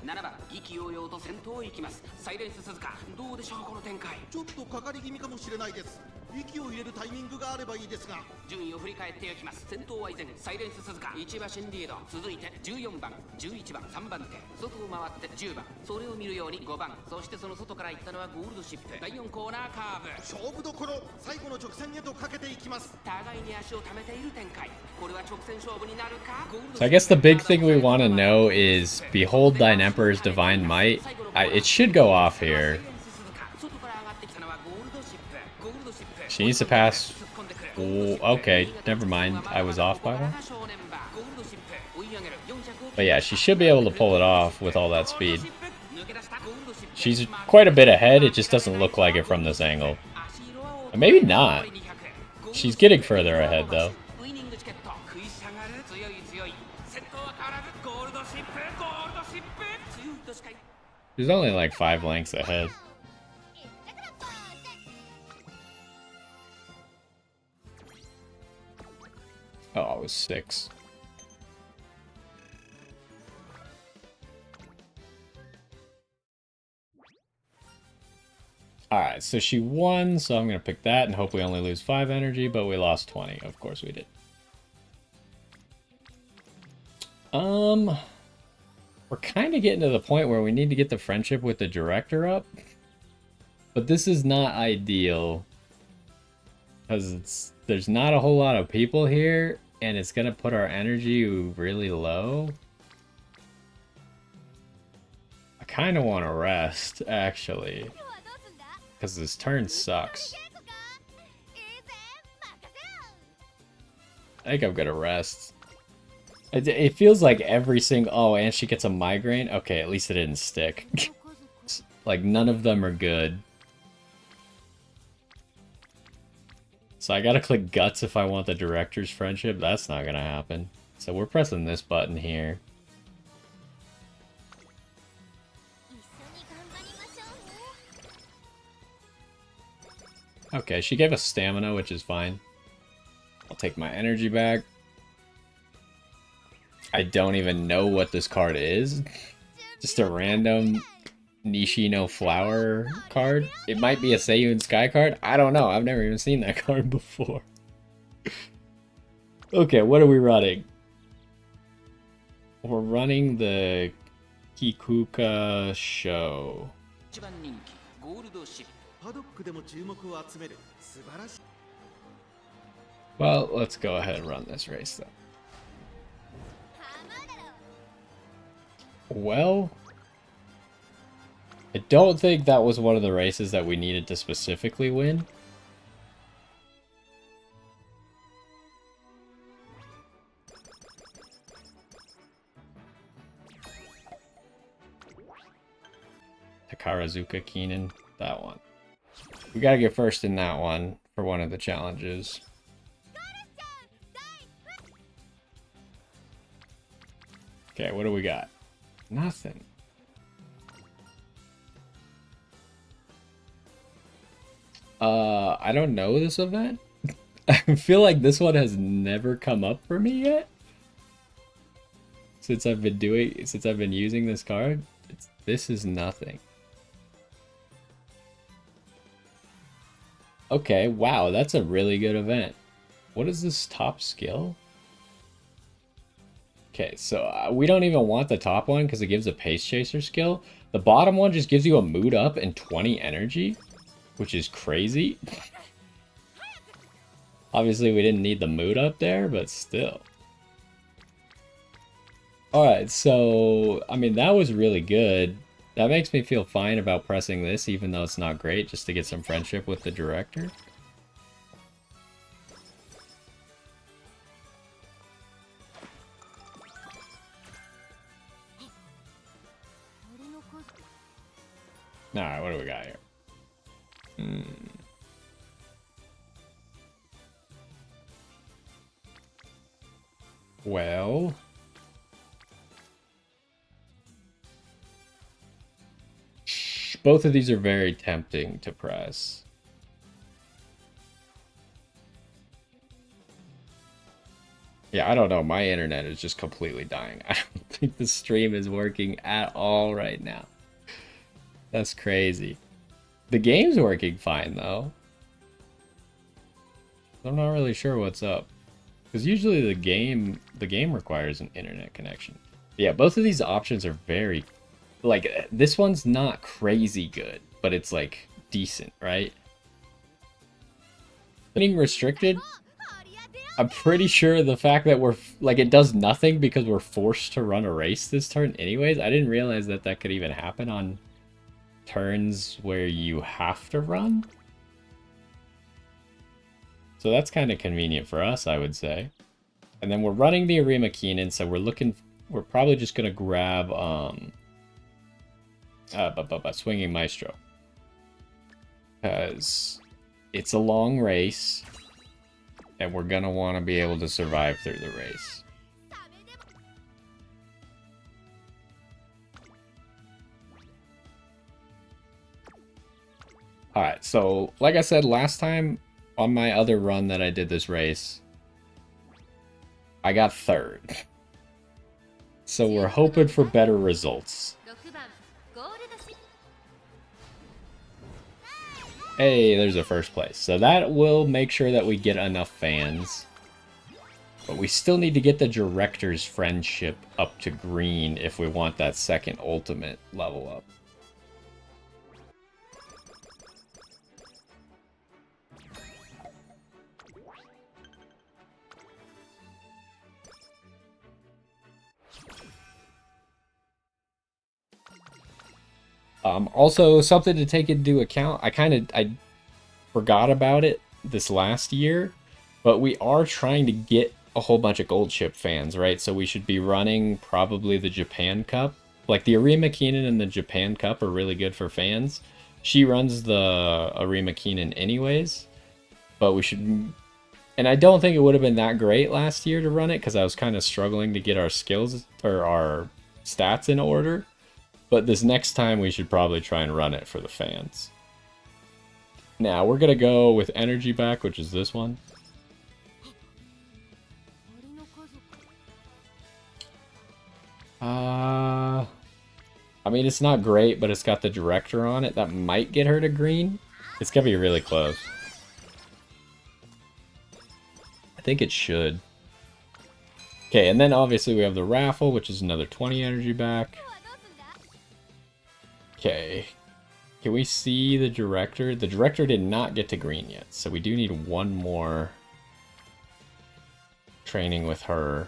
So I guess the big thing we want to know is Behold Thine Emperor's Divine Might. It should go off here. She needs to pass. Ooh, okay, never mind. I was off by one. But yeah, she should be able to pull it off with all that speed. She's quite a bit ahead, it just doesn't look like it from this angle. And maybe not. She's getting further ahead, though. She's only like 5 lengths ahead. Oh, it was 6. Alright, so she won, so I'm going to pick that and hope we only lose 5 energy, but we lost 20. Of course we did. We're kind of getting to the point where we need to get the friendship with the director up. But this is not ideal. Because there's not a whole lot of people here, and it's going to put our energy really low. I kind of want to rest, actually. Because this turn sucks. I think I'm going to rest. It feels like every single... Oh, and she gets a migraine? Okay, at least it didn't stick. Like, none of them are good. So I gotta click guts if I want the director's friendship. That's not gonna happen. So we're pressing this button here. Okay, she gave us stamina, which is fine. I'll take my energy back. I don't even know what this card is. Just a random Nishino flower card. It might be a Seiyun Sky card. I don't know. I've never even seen that card before. Okay, what are we running? We're running the Kikuka show. Well, let's go ahead and run this race then. Well, I don't think that was one of the races that we needed to specifically win. Takarazuka Keenan, that one. We gotta get first in that one for one of the challenges. Okay, what do we got? Nothing. I don't know this event. I feel like this one has never come up for me yet. Since I've been using this card. This is nothing. Okay, wow, that's a really good event. What is this top skill? Okay, so we don't even want the top one because it gives a pace chaser skill. The bottom one just gives you a mood up and 20 energy, which is crazy. Obviously, we didn't need the mood up there, but still. Alright, so, I mean, that was really good. That makes me feel fine about pressing this, even though it's not great, just to get some friendship with the director. Alright, what do we got here? Well... both of these are very tempting to press. Yeah, I don't know. My internet is just completely dying. I don't think the stream is working at all right now. That's crazy. The game's working fine, though. I'm not really sure what's up. Because usually the game requires an internet connection. Yeah, both of these options are very... like, this one's not crazy good, but it's, like, decent, right? Being restricted, I'm pretty sure the fact that we're, like, it does nothing because we're forced to run a race this turn anyways. I didn't realize that that could even happen on turns where you have to run. So that's kind of convenient for us, I would say. And then we're running the Arima Keenan, so we're probably just going to grab, Swinging Maestro. Because it's a long race, and we're going to want to be able to survive through the race. Alright, so like I said last time on my other run that I did this race, I got third. So we're hoping for better results. Hey, there's a first place. So that will make sure that we get enough fans. But we still need to get the director's friendship up to green if we want that second ultimate level up. Also, something to take into account, I forgot about it this last year, but we are trying to get a whole bunch of gold chip fans, right? So we should be running probably the Japan Cup. Like the Arima Keenan and the Japan Cup are really good for fans. She runs the Arima Keenan anyways, but we should... And I don't think it would have been that great last year to run it because I was kind of struggling to get our skills or our stats in order. But this next time we should probably try and run it for the fans. Now we're going to go with energy back, which is this one. I mean, it's not great, but it's got the director on it. That might get her to green. It's going to be really close. I think it should. Okay, and then obviously we have the raffle, which is another 20 energy back. Okay. Can we see the director? The director did not get to green yet, so we do need one more training with her.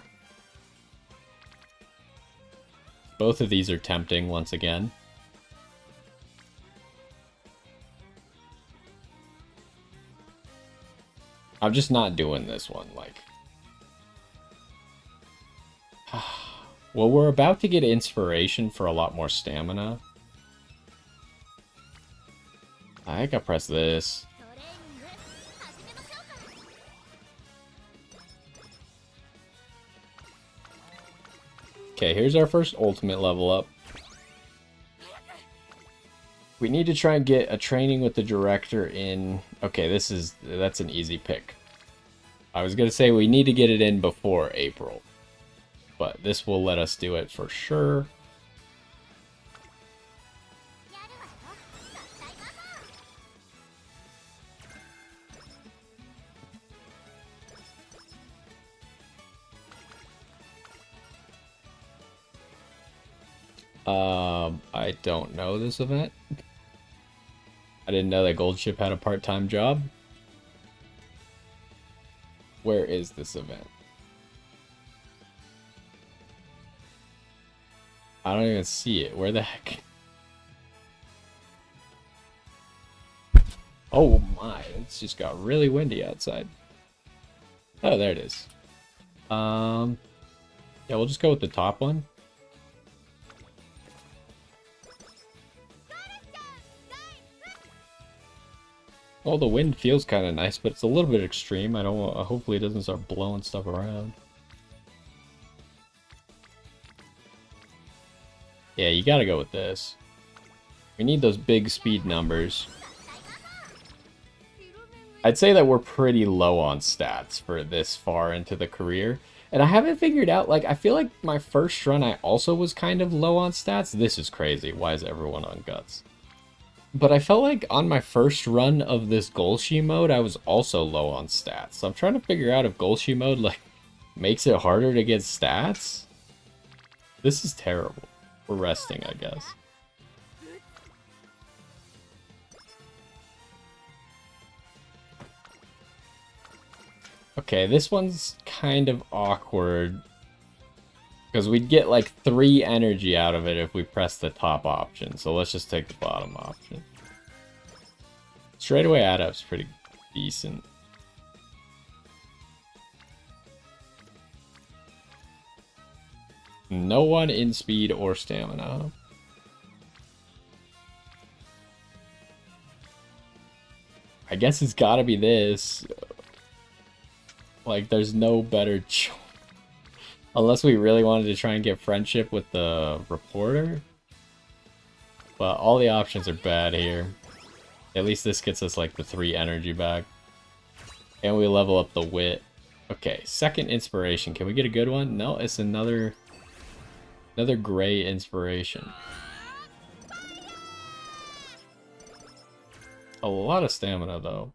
Both of these are tempting once again. I'm just not doing this one, like... Well, we're about to get inspiration for a lot more stamina. I think I press this. Okay, here's our first ultimate level up. We need to try and get a training with the director in... Okay, that's an easy pick. I was going to say we need to get it in before April. But this will let us do it for sure. I don't know this event. I didn't know that Goldship had a part-time job. Where is this event? I don't even see it. Where the heck? Oh my, it's just got really windy outside. Oh, there it is. Yeah, we'll just go with the top one. Well, the wind feels kind of nice, but it's a little bit extreme. I don't want, hopefully it doesn't start blowing stuff around. Yeah, you gotta go with this. We need those big speed numbers. I'd say that we're pretty low on stats for this far into the career. And I haven't figured out, like, I feel like my first run I also was kind of low on stats. This is crazy. Why is everyone on guts? But I felt like on my first run of this Golshi mode, I was also low on stats. So I'm trying to figure out if Golshi mode, like, makes it harder to get stats. This is terrible. We're resting, I guess. Okay, this one's kind of awkward. Because we'd get like 3 energy out of it if we press the top option. So let's just take the bottom option. Straightaway add up's pretty decent. No one in speed or stamina. I guess it's gotta be this. Like, there's no better choice. Unless we really wanted to try and get friendship with the reporter. But all the options are bad here. At least this gets us like the 3 energy back. And we level up the wit. Okay, second inspiration. Can we get a good one? No, it's another gray inspiration. A lot of stamina though.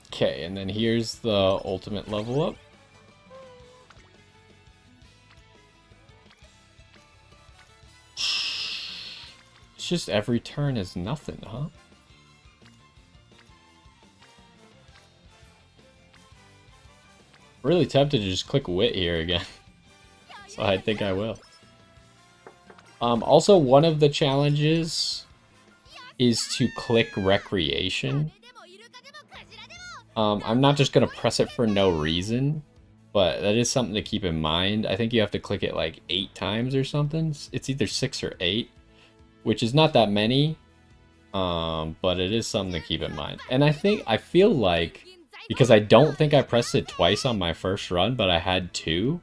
Okay, and then here's the ultimate level up. It's just every turn is nothing, huh? Really tempted to just click wit here again. So I think I will. Also, one of the challenges is to click recreation. I'm not just gonna press it for no reason, but that is something to keep in mind. I think you have to click it like 8 times or something. It's either 6 or 8, which is not that many, but it is something to keep in mind. And I feel like, because I don't think I pressed it twice on my first run, but I had 2,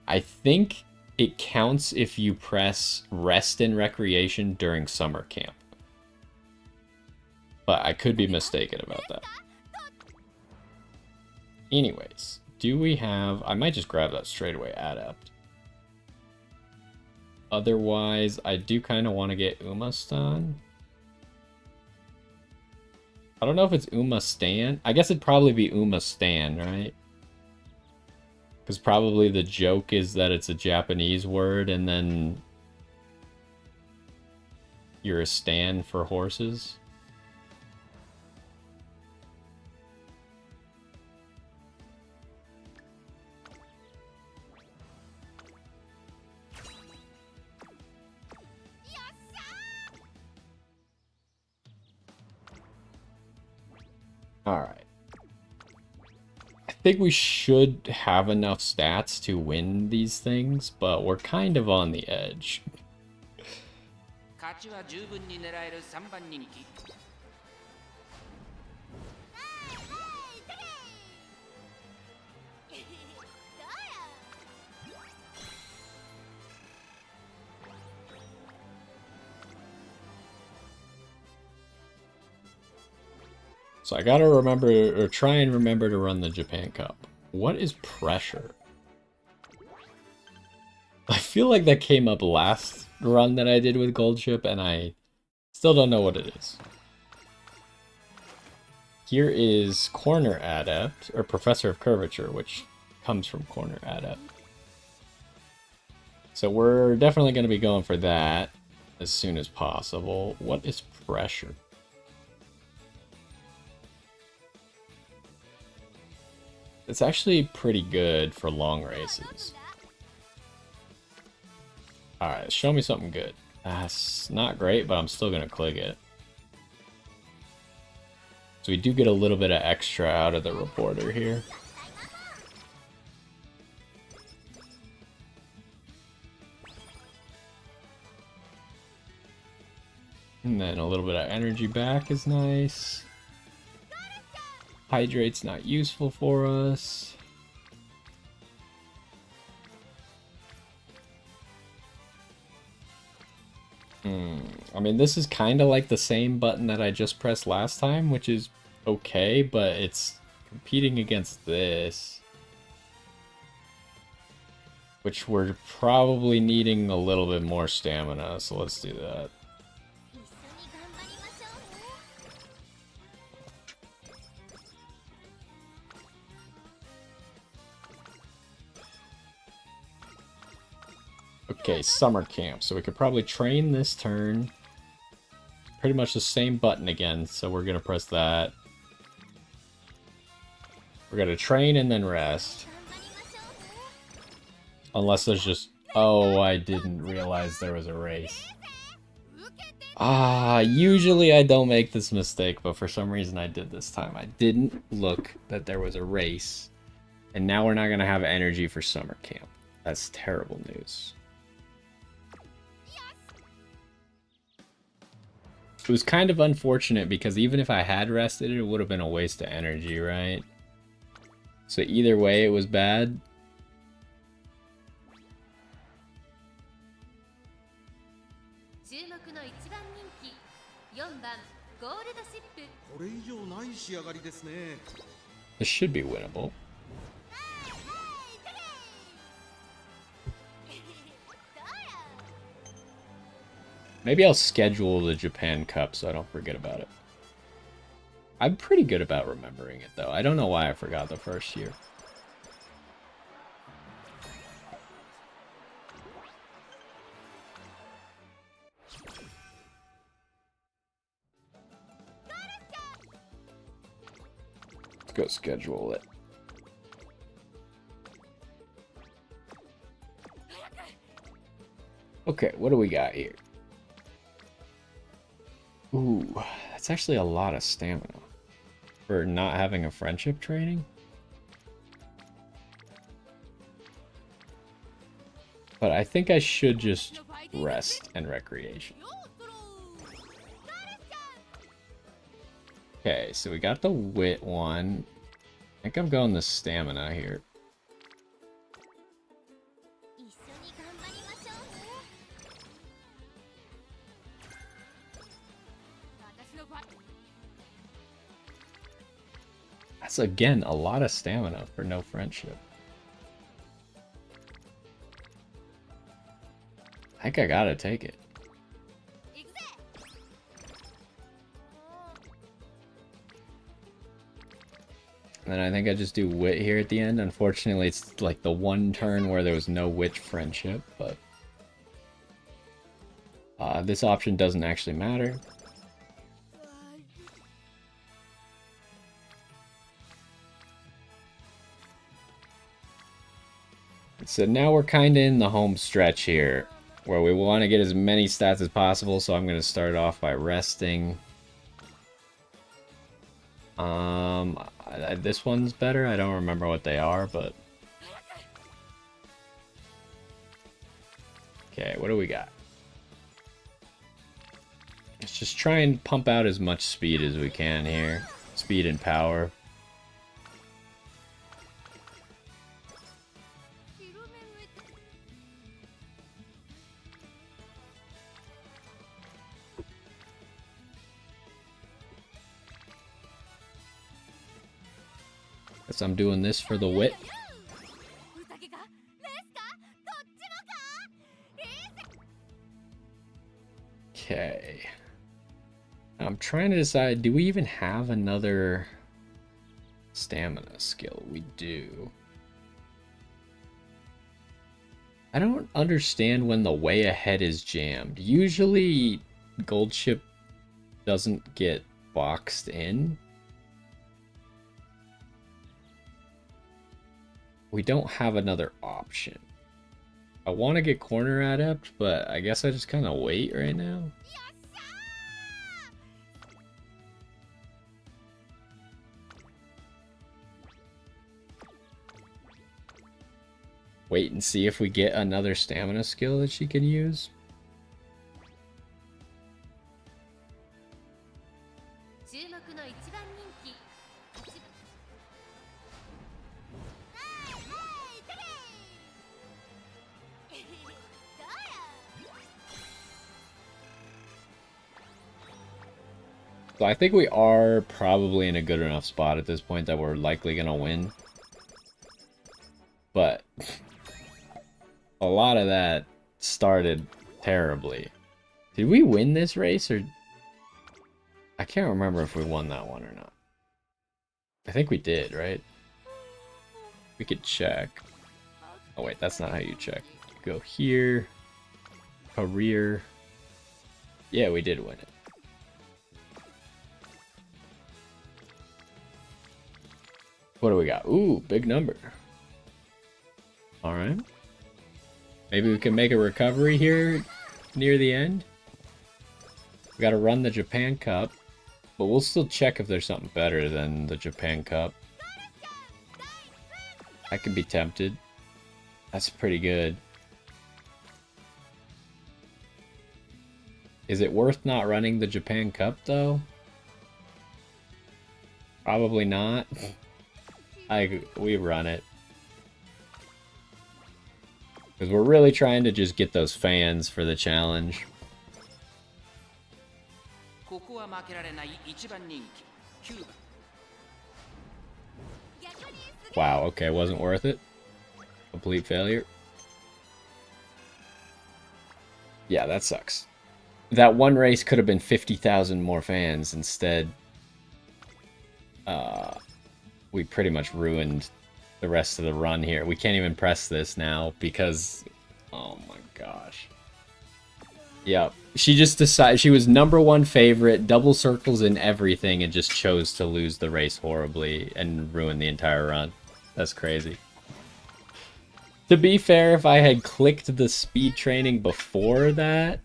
I think it counts if you press rest and recreation during summer camp. But I could be mistaken about that. Anyways, do we have... I might just grab that straight away, Adept. Otherwise, I do kind of want to get Umastan. I don't know if it's Umastan. I guess it'd probably be Umastan, right? Because probably the joke is that it's a Japanese word and then you're a stan for horses. Alright. I think we should have enough stats to win these things, but we're kind of on the edge. So I gotta remember, or try and remember to run the Japan Cup. What is pressure? I feel like that came up last run that I did with Gold Ship, and I still don't know what it is. Here is Corner Adept, or Professor of Curvature, which comes from Corner Adept. So we're definitely going to be going for that as soon as possible. What is pressure? It's actually pretty good for long races. Alright, show me something good. That's not great, but I'm still going to click it. So we do get a little bit of extra out of the reporter here. And then a little bit of energy back is nice. Hydrate's not useful for us. I mean, this is kind of like the same button that I just pressed last time, which is okay, but it's competing against this, which we're probably needing a little bit more stamina, so let's do that. Okay, summer camp. So we could probably train this turn. Pretty much the same button again, so we're gonna press that. We're gonna train and then rest. Unless there's just... Oh, I didn't realize there was a race. Usually I don't make this mistake, but for some reason I did this time. I didn't look that there was a race. And now we're not gonna have energy for summer camp. That's terrible news. It was kind of unfortunate because even if I had rested, it would have been a waste of energy, right? So either way, it was bad. 注目の一番人気4番ゴールドシップ。これ以上ない仕上がりですね。 This should be winnable. Maybe I'll schedule the Japan Cup so I don't forget about it. I'm pretty good about remembering it, though. I don't know why I forgot the first year. Let's go schedule it. Okay, what do we got here? Ooh, that's actually a lot of stamina for not having a friendship training. But I think I should just rest and recreation. Okay, so we got the wit one. I think I'm going the stamina here. That's again a lot of stamina for no friendship. I think I gotta take it. And then I think I just do wit here at the end. Unfortunately, it's like the one turn where there was no witch friendship, but this option doesn't actually matter. So now we're kind of in the home stretch here, where we want to get as many stats as possible, so I'm going to start off by resting. This one's better. I don't remember what they are, but... Okay, what do we got? Let's just try and pump out as much speed as we can here. Speed and power. Guess I'm doing this for the wit. Okay. I'm trying to decide, do we even have another stamina skill? We do. I don't understand when the way ahead is jammed. Usually gold ship doesn't get boxed in. We don't have another option. I want to get corner adept, but I guess I just kind of wait right now. Wait and see if we get another stamina skill that she can use. So I think we are probably in a good enough spot at this point that we're likely gonna win. But a lot of that started terribly. Did we win this race, or... I can't remember if we won that one or not. I think we did, right? We could check. Oh wait, that's not how you check. Go here. Career. Yeah, we did win it. What do we got? Ooh, big number. Alright. Maybe we can make a recovery here near the end. We gotta run the Japan Cup. But we'll still check if there's something better than the Japan Cup. I could be tempted. That's pretty good. Is it worth not running the Japan Cup, though? Probably not. We run it. Because we're really trying to just get those fans for the challenge. は負けられない1番人気9番 Wow, okay, wasn't worth it. Complete failure. Yeah, that sucks. That one race could have been 50,000 more fans. Instead, we pretty much ruined the rest of the run here. We can't even press this now because... Oh my gosh. Yep. She just decided she was #1 favorite, double circles in everything, and just chose to lose the race horribly and ruin the entire run. That's crazy. To be fair, if I had clicked the speed training before that,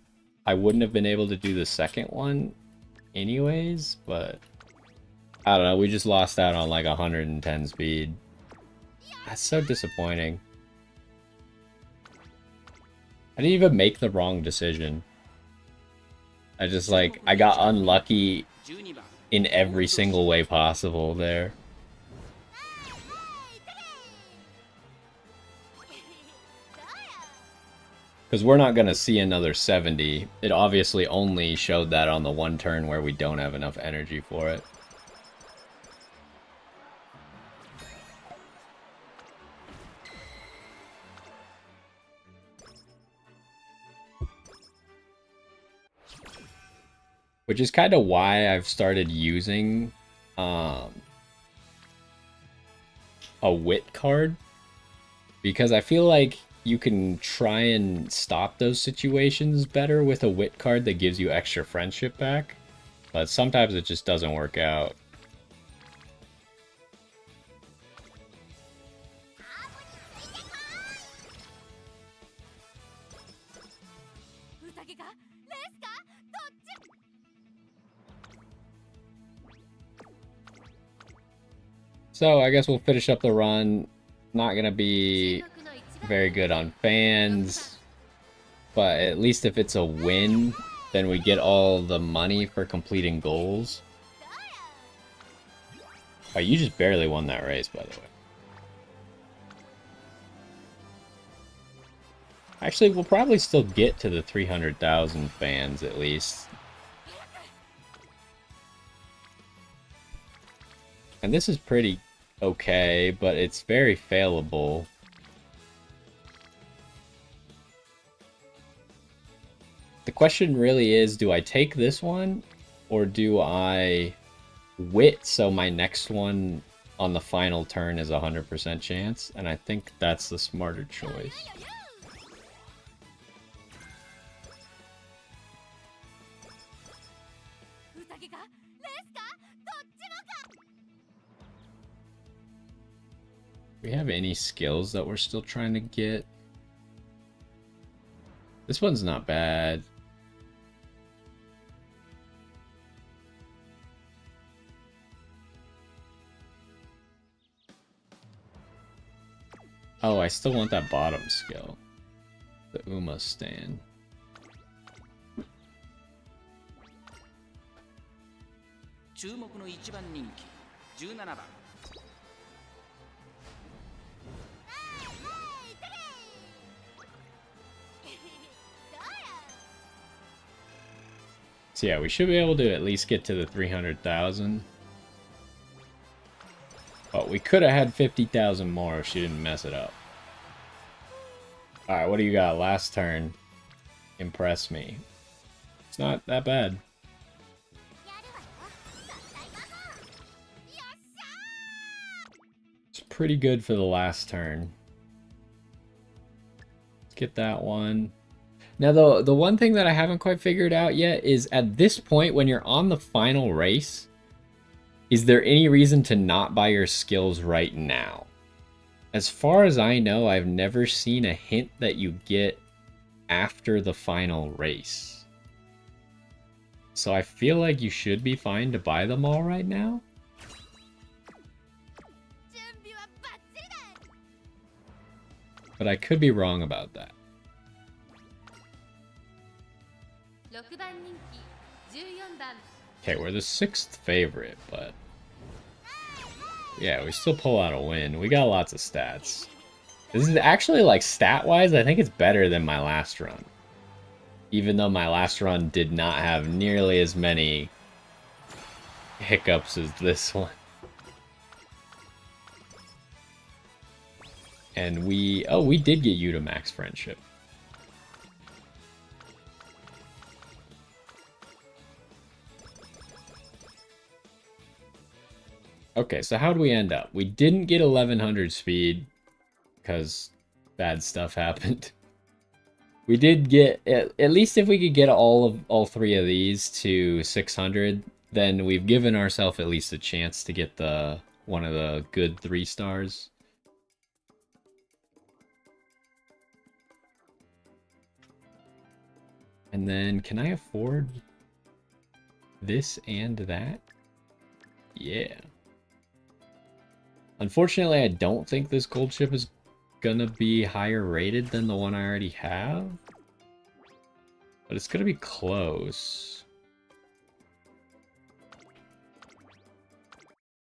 I wouldn't have been able to do the second one anyways, but I don't know, we just lost out on like 110 speed. That's so disappointing. I didn't even make the wrong decision. I just like, I got unlucky in every single way possible there. Because we're not going to see another 70. It obviously only showed that on the one turn where we don't have enough energy for it. Which is kind of why I've started using a wit card. Because I feel like you can try and stop those situations better with a wit card that gives you extra friendship back. But sometimes it just doesn't work out. So I guess we'll finish up the run. Not gonna be very good on fans, but at least if it's a win, then we get all the money for completing goals. Oh, you just barely won that race, by the way. Actually, we'll probably still get to the 300,000 fans at least. And this is pretty okay, but it's very failable. The question really is, do I take this one, or do I wit so my next one on the final turn is 100% chance? And I think that's the smarter choice. Do we have any skills that we're still trying to get? This one's not bad. Oh, I still want that bottom skill. The Uma stand. So yeah, we should be able to at least get to the 300,000. But we could have had 50,000 more if she didn't mess it up. Alright, what do you got? Last turn. Impress me. It's not that bad. It's pretty good for the last turn. Let's get that one. Now, the one thing that I haven't quite figured out yet is at this point, when you're on the final race, is there any reason to not buy your skills right now? As far as I know, I've never seen a hint that you get after the final race. So I feel like you should be fine to buy them all right now. But I could be wrong about that. Okay, we're the 6th favorite, but yeah, we still pull out a win. We got lots of stats. This is actually, like, stat-wise, I think it's better than my last run. Even though my last run did not have nearly as many hiccups is this one. And we did get you to max friendship. Okay, so how do we end up? We didn't get 1100 speed because bad stuff happened. We did get, at least if we could get all three of these to 600, then we've given ourselves at least a chance to get the one of the good 3 stars. And then, can I afford this and that? Yeah. Unfortunately, I don't think this gold ship is gonna be higher rated than the one I already have. But it's gonna be close.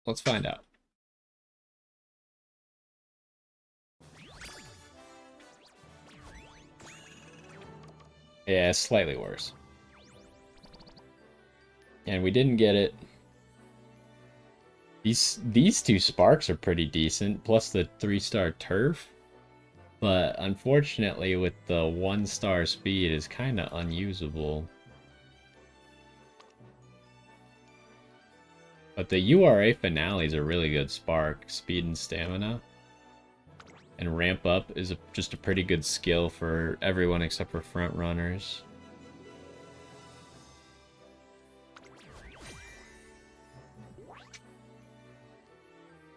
Let's find out. Yeah, slightly worse. And we didn't get it. These 2 sparks are pretty decent, plus the 3-star turf. But unfortunately, with the 1-star speed, is kind of unusable. But the URA finale is a really good spark, speed and stamina. And ramp up is just a pretty good skill for everyone except for front runners.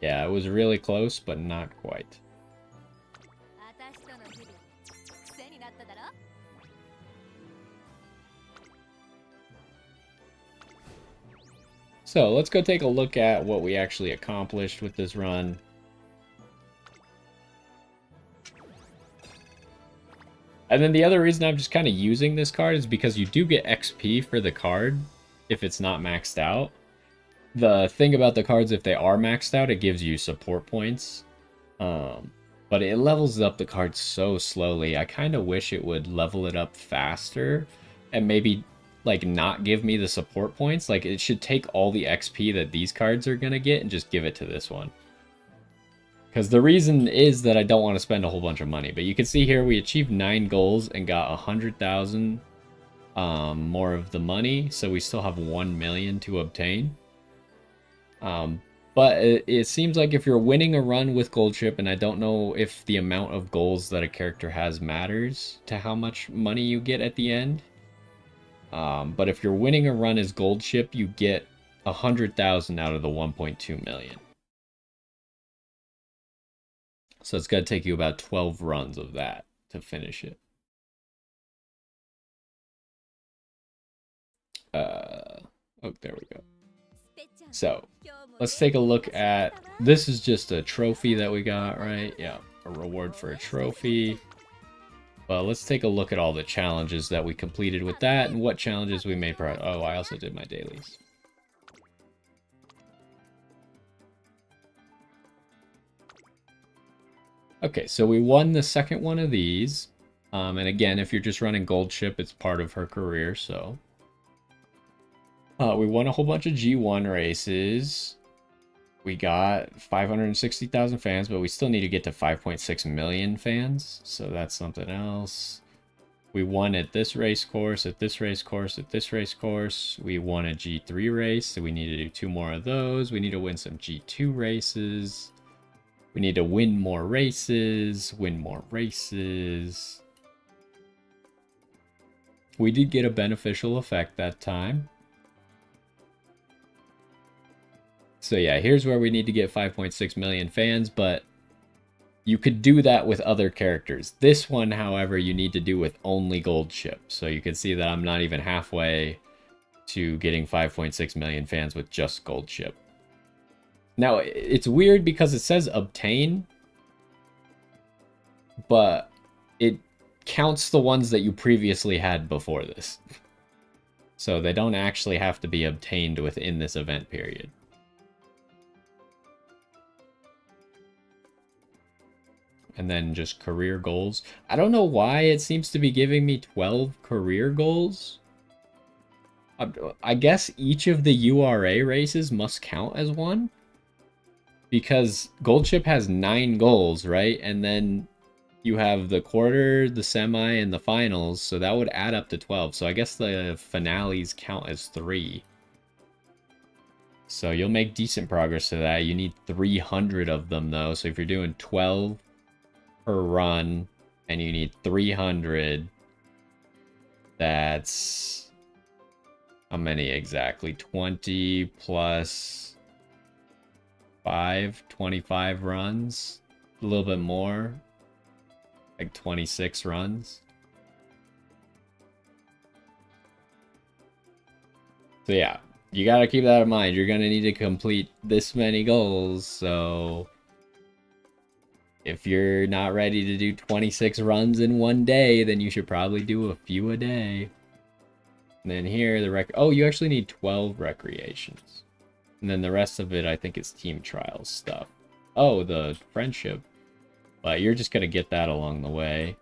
Yeah, it was really close, but not quite. So let's go take a look at what we actually accomplished with this run. And then the other reason I'm just kind of using this card is because you do get XP for the card if it's not maxed out. The thing about the cards, if they are maxed out, it gives you support points. But it levels up the card so slowly. I kind of wish it would level it up faster and maybe like not give me the support points. Like it should take all the XP that these cards are going to get and just give it to this one. Because the reason is that I don't want to spend a whole bunch of money. But you can see here we achieved 9 goals and got 100,000 more of the money. So we still have 1 million to obtain. But it seems like if you're winning a run with gold ship, and I don't know if the amount of goals that a character has matters to how much money you get at the end. But if you're winning a run as gold ship, you get 100,000 out of the 1.2 million. So it's going to take you about 12 runs of that to finish it. Oh, there we go. So, let's take a look at, this is just a trophy that we got, right? Yeah, a reward for a trophy. Well, let's take a look at all the challenges that we completed with that and what challenges we made. Oh, I also did my dailies. Okay, so we won the second one of these. And again, if you're just running gold ship, it's part of her career, so. We won a whole bunch of G1 races. We got 560,000 fans, but we still need to get to 5.6 million fans. So that's something else. We won at this race course, at this race course, at this race course. We won a G3 race, so we need to do 2 more of those. We need to win some G2 races. We need to win more races, win more races. We did get a beneficial effect that time. So yeah, here's where we need to get 5.6 million fans, but you could do that with other characters. This one, however, you need to do with only gold ship. So you can see that I'm not even halfway to getting 5.6 million fans with just gold ship. Now, it's weird because it says obtain, but it counts the ones that you previously had before this. So they don't actually have to be obtained within this event period. And then just career goals. I don't know why it seems to be giving me 12 career goals. I guess each of the URA races must count as one, because Gold Ship has 9 goals, right? And then you have the quarter, the semi, and the finals, so that would add up to 12. So I guess the finales count as 3. So you'll make decent progress to that. You need 300 of them, though. So if you're doing 12 per run, and you need 300, that's... how many exactly? 20 plus 5, 25 runs? A little bit more. Like 26 runs. So yeah, you gotta keep that in mind. You're gonna need to complete this many goals, so if you're not ready to do 26 runs in one day, then you should probably do a few a day. And then here, oh, you actually need 12 recreations. And then the rest of it, I think, is team trials stuff. Oh, the friendship. But you're just gonna get that along the way.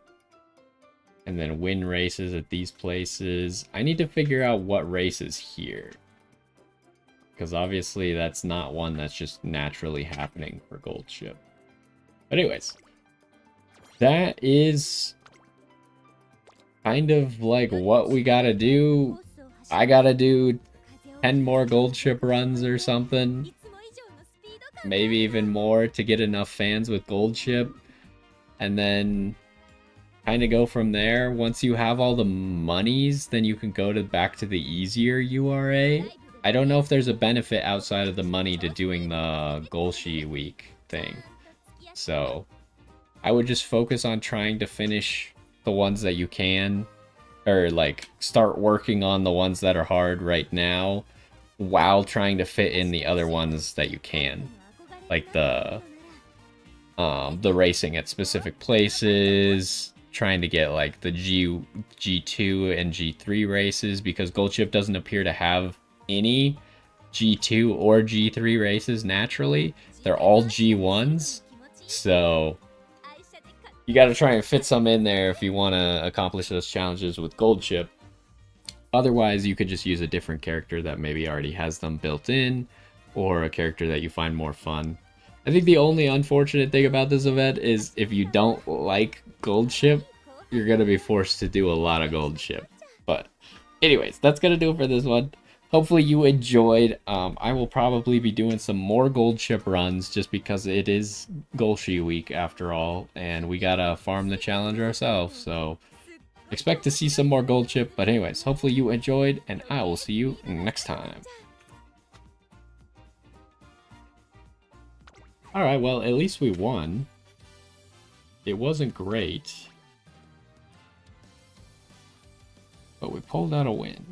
And then win races at these places. I need to figure out what race is here. Because obviously that's not one that's just naturally happening for Gold Ship. But anyways, that is kind of like what we gotta do. I gotta do 10 more Gold Ship runs or something. Maybe even more to get enough fans with Gold Ship. And then kind of go from there. Once you have all the monies, then you can go back to the easier URA. I don't know if there's a benefit outside of the money to doing the Golshi week thing. So I would just focus on trying to finish the ones that you can, or like start working on the ones that are hard right now while trying to fit in the other ones that you can. Like the racing at specific places, trying to get like the G2 and G3 races, because Gold Ship doesn't appear to have any G2 or G3 races naturally. They're all G1s, so you got to try and fit some in there if you want to accomplish those challenges with Gold Ship. Otherwise, you could just use a different character that maybe already has them built in, or a character that you find more fun. I think the only unfortunate thing about this event is if you don't like Gold Ship, you're going to be forced to do a lot of Gold Ship. But anyways, that's going to do it for this one. Hopefully you enjoyed. I will probably be doing some more Gold Ship runs just because it is Golshi week after all, and we gotta farm the challenge ourselves, so expect to see some more Gold Ship. But anyways, hopefully you enjoyed, and I will see you next time. Alright, well, at least we won. It wasn't great, but we pulled out a win.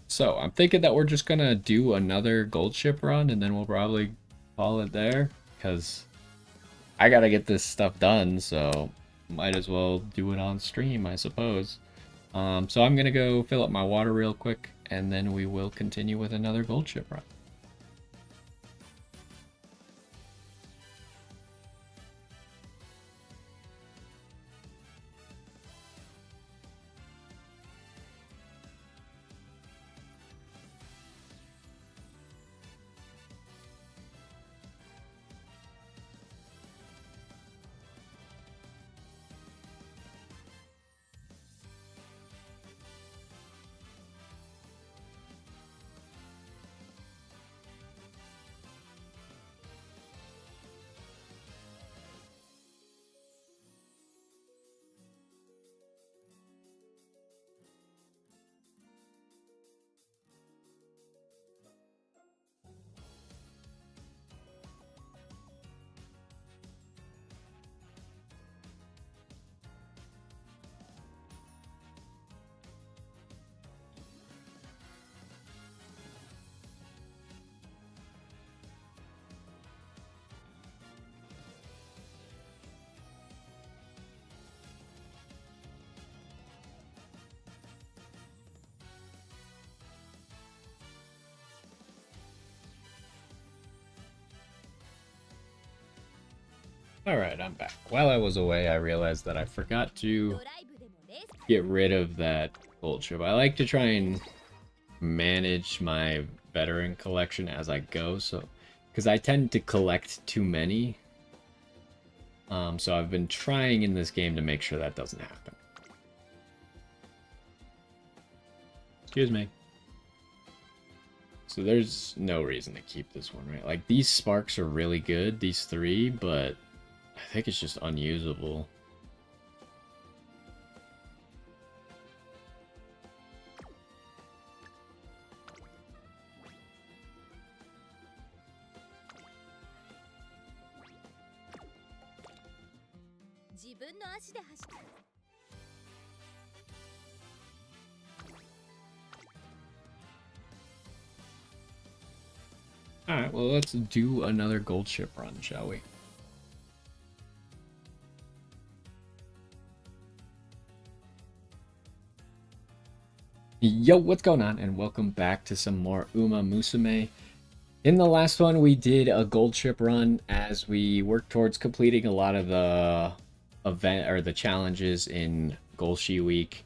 So, I'm thinking that we're just gonna do another Gold Ship run, and then we'll probably call it there, because I gotta get this stuff done, so might as well do it on stream, I suppose. So I'm gonna go fill up my water real quick, and then we will continue with another Gold Ship run. Alright, I'm back. While I was away, I realized that I forgot to get rid of that gold chip. I like to try and manage my veteran collection as I go, so because I tend to collect too many. So I've been trying in this game to make sure that doesn't happen. Excuse me. So there's no reason to keep this one, right? Like, these sparks are really good, these three, but I think it's just unusable. Alright, well, let's do another gold ship run, shall we? Yo, what's going on? And welcome back to some more Umamusume. In the last one, we did a gold ship run as we worked towards completing a lot of the event or the challenges in Golshi week.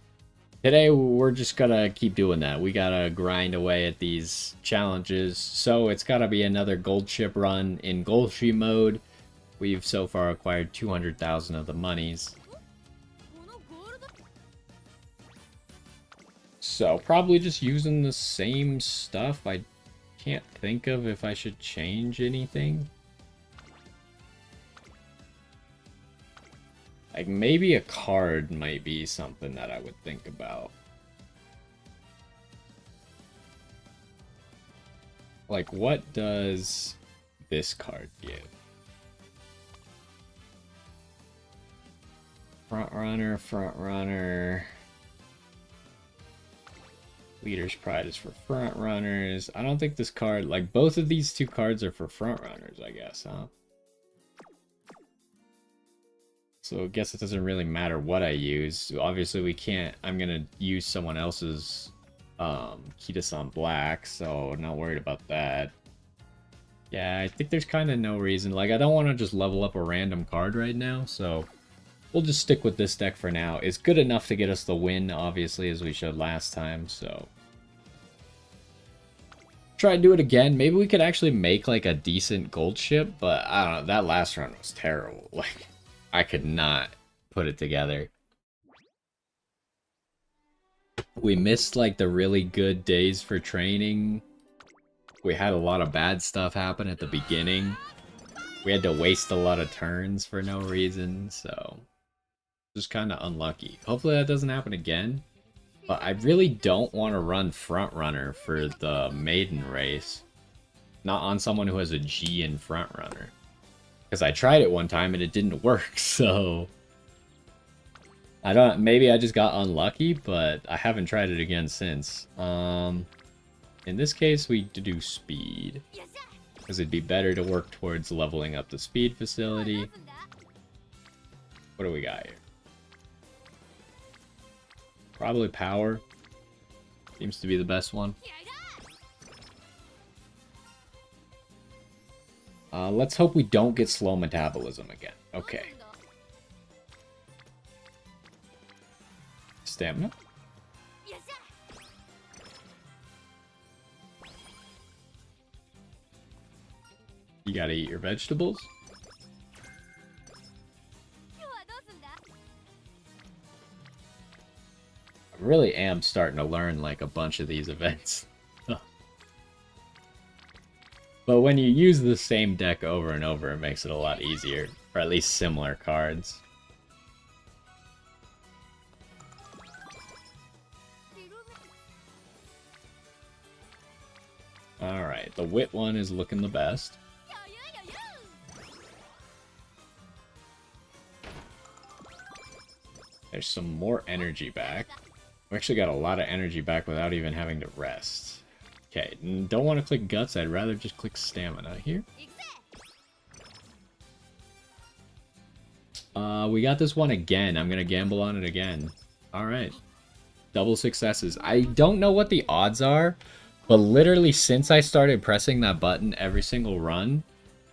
Today, we're just gonna keep doing that. We gotta grind away at these challenges. So it's gotta be another gold ship run in Golshi mode. We've so far acquired 200,000 of the monies. So probably just using the same stuff. I can't think of if I should change anything. Like, maybe a card might be something that I would think about. Like, what does this card give? Front runner. Leader's Pride is for front runners. I don't think this card, like, both of these two cards are for front runners, I guess, huh? So I guess it doesn't really matter what I use. Obviously we can't, I'm gonna use someone else's Kita-san Black, so not worried about that. Yeah, I think there's kind of no reason. Like, I don't want to just level up a random card right now, so we'll just stick with this deck for now. It's good enough to get us the win, obviously, as we showed last time, so try and do it again. Maybe we could actually make like a decent gold ship, but I don't know, that last run was terrible. Like, I could not put it together. We missed like the really good days for training. We had a lot of bad stuff happen at the beginning. We had to waste a lot of turns for no reason, so just kind of unlucky. Hopefully that doesn't happen again. But I really don't want to run front runner for the maiden race. Not on someone who has a G in front runner. Because I tried it one time and it didn't work, so I don't, maybe I just got unlucky, but I haven't tried it again since. In this case, we do speed, because it'd be better to work towards leveling up the speed facility. What do we got here? Probably power. Seems to be the best one. Let's hope we don't get slow metabolism again. Okay. Stamina? You gotta eat your vegetables? I really am starting to learn like a bunch of these events. But when you use the same deck over and over, it makes it a lot easier. Or at least similar cards. Alright, the wit one is looking the best. There's some more energy back. We actually got a lot of energy back without even having to rest. Okay, don't want to click guts, I'd rather just click stamina here. We got this one again. I'm gonna gamble on it again. Alright. Double successes. I don't know what the odds are, but literally since I started pressing that button every single run,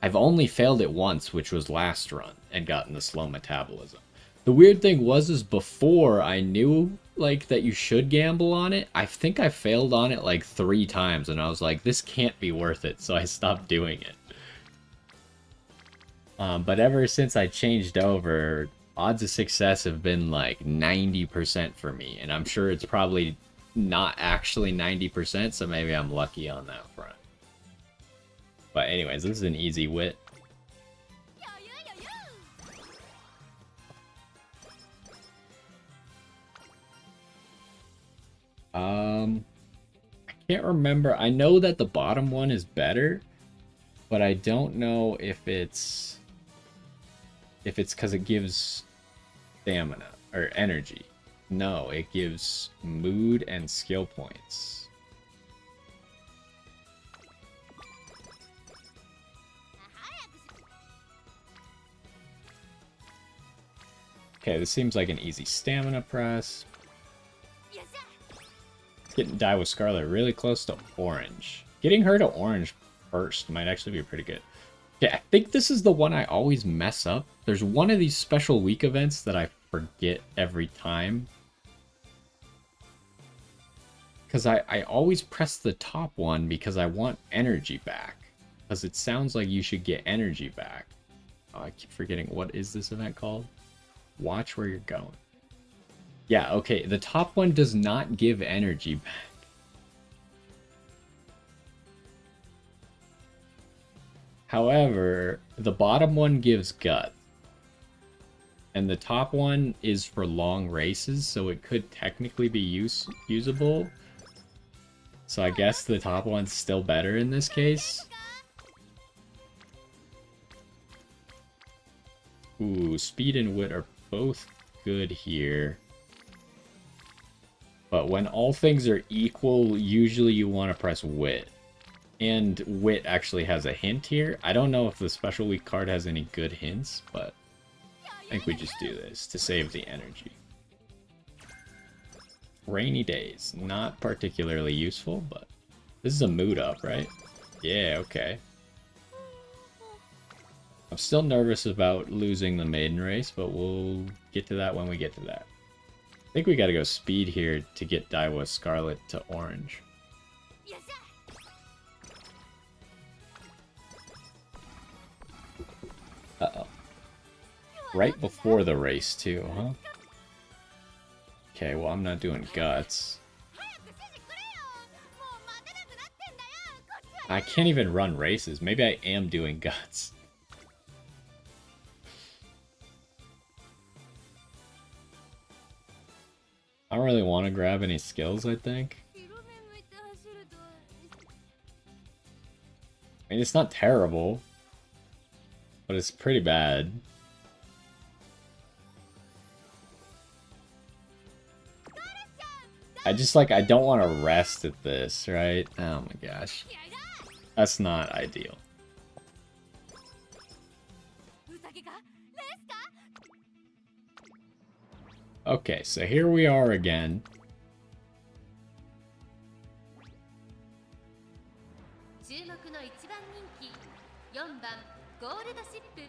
I've only failed it once, which was last run, and gotten the slow metabolism. The weird thing is before I knew, like, that you should gamble on it, I think I failed on it, like, 3 times, and I was like, this can't be worth it, so I stopped doing it. But ever since I changed over, odds of success have been, like, 90% for me, and I'm sure it's probably not actually 90%, so maybe I'm lucky on that front. But anyways, this is an easy wit. I can't remember. I know that the bottom one is better, but I don't know if it's because it gives stamina or energy. No, it gives mood and skill points. Okay, this seems like an easy stamina press. Getting Die with Scarlet really close to orange. Getting her to orange first might actually be pretty good. Okay, I think this is the one I always mess up. There's one of these special week events that I forget every time. Because I always press the top one because I want energy back. Because it sounds like you should get energy back. Oh, I keep forgetting. What is this event called? Watch where you're going. Yeah, okay, the top one does not give energy back. However, the bottom one gives gut. And the top one is for long races, so it could technically be usable. So I guess the top one's still better in this case. Ooh, speed and wit are both good here. But when all things are equal, usually you want to press wit. And wit actually has a hint here. I don't know if the special week card has any good hints, but I think we just do this to save the energy. Rainy days, not particularly useful, but this is a mood up, right? Yeah, okay. I'm still nervous about losing the maiden race, but we'll get to that when we get to that. I think we gotta go speed here to get Daiwa Scarlet to orange. Uh-oh. Right before the race, too, huh? Okay, well, I'm not doing guts. I can't even run races. Maybe I am doing guts. I don't really want to grab any skills, I think. I mean, it's not terrible, but it's pretty bad. I don't want to rest at this, right? Oh my gosh. That's not ideal. Okay, so here we are again.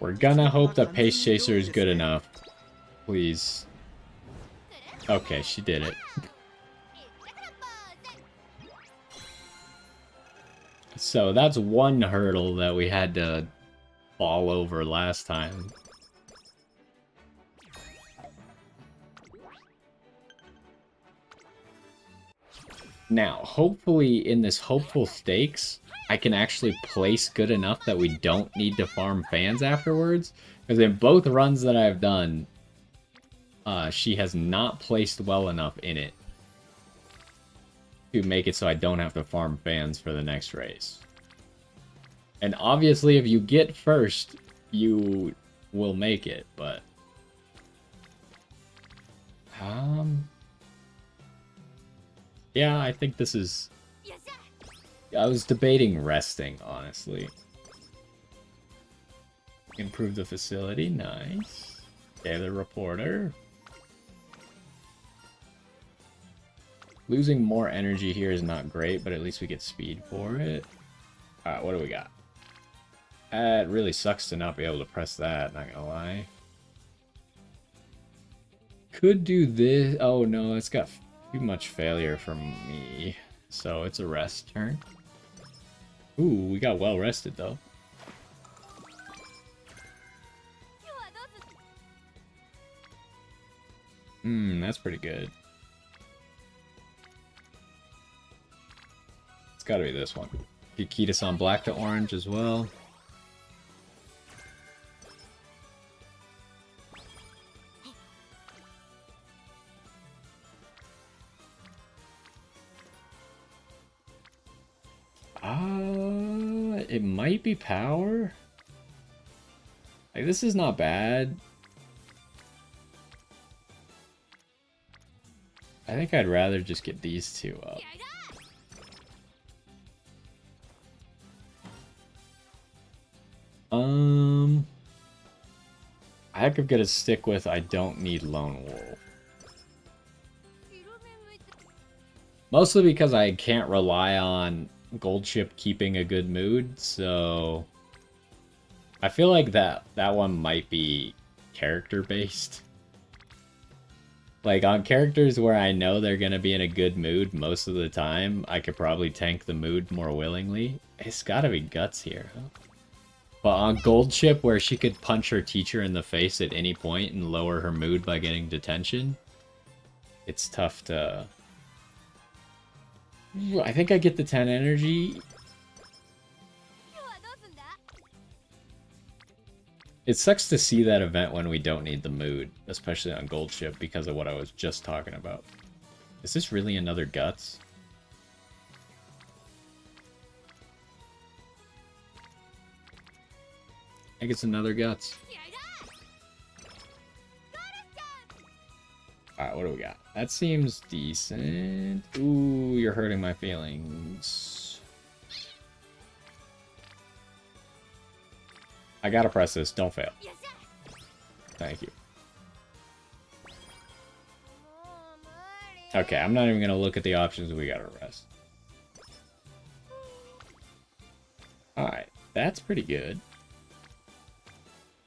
We're gonna hope that Pace Chaser is good enough. Please. Okay, she did it. So that's one hurdle that we had to fall over last time. Now, hopefully in this hopeful stakes, I can actually place good enough that we don't need to farm fans afterwards. Because in both runs that I've done, she has not placed well enough in it to make it so I don't have to farm fans for the next race. And obviously if you get first, you will make it, but... yeah, I think this is... I was debating resting, honestly. Improve the facility, nice. Okay, the reporter. Losing more energy here is not great, but at least we get speed for it. Alright, what do we got? It really sucks to not be able to press that, not gonna lie. Could do this. Oh no, it's got too much failure from me. So it's a rest turn. Ooh, we got well rested though. That's pretty good. It's gotta be this one. Kikitas on black to orange as well. It might be power. Like, this is not bad. I think I'd rather just get these two up. I think I'm gonna stick with I don't need Lone Wolf. Mostly because I can't rely on Goldship keeping a good mood, so I feel like that one might be character based. Like on characters where I know they're gonna be in a good mood most of the time, I could probably tank the mood more willingly. It's gotta be Guts here, huh? But on Goldship, where she could punch her teacher in the face at any point and lower her mood by getting detention, it's tough to... I think I get the 10 energy. It sucks to see that event when we don't need the mood, especially on Goldship, because of what I was just talking about. Is this really another Guts? I think it's another Guts. Alright, what do we got? That seems decent. Ooh, you're hurting my feelings. I gotta press this. Don't fail. Thank you. Okay, I'm not even gonna look at the options. We gotta rest. Alright, that's pretty good.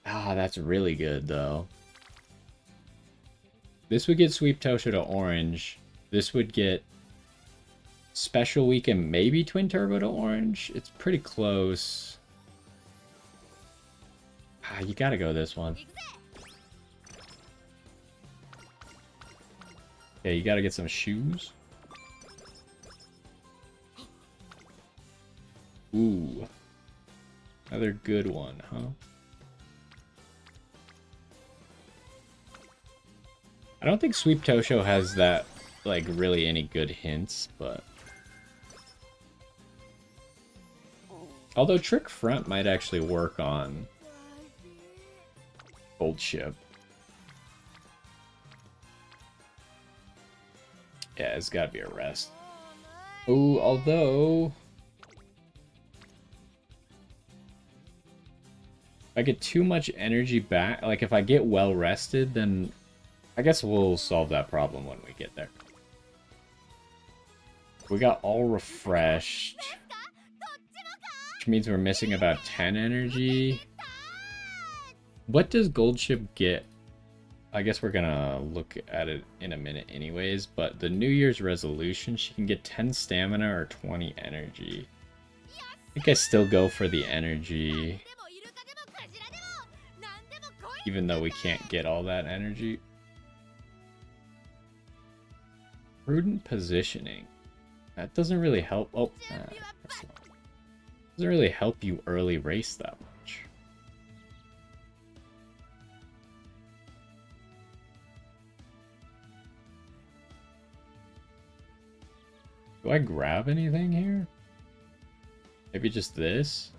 Ah, that's really good, though. This would get Sweep Tosha to orange. This would get Special Week and maybe Twin Turbo to orange. It's pretty close. Ah, you gotta go this one. Yeah, you gotta get some shoes. Ooh. Another good one, huh? I don't think Sweep Tosho has that, like, really any good hints, but... Although Trick Front might actually work on Goldship. Yeah, it's gotta be a rest. Oh, although... If I get too much energy back, like if I get well rested, then I guess we'll solve that problem when we get there. We got all refreshed, which means we're missing about 10 energy. What does Goldship get? I guess we're gonna look at it in a minute anyways, but the New Year's resolution, she can get 10 stamina or 20 energy. I think I still go for the energy, even though we can't get all that energy. Prudent positioning. That doesn't really help. Oh, doesn't really help you early race that much. Do I grab anything here? Maybe just this?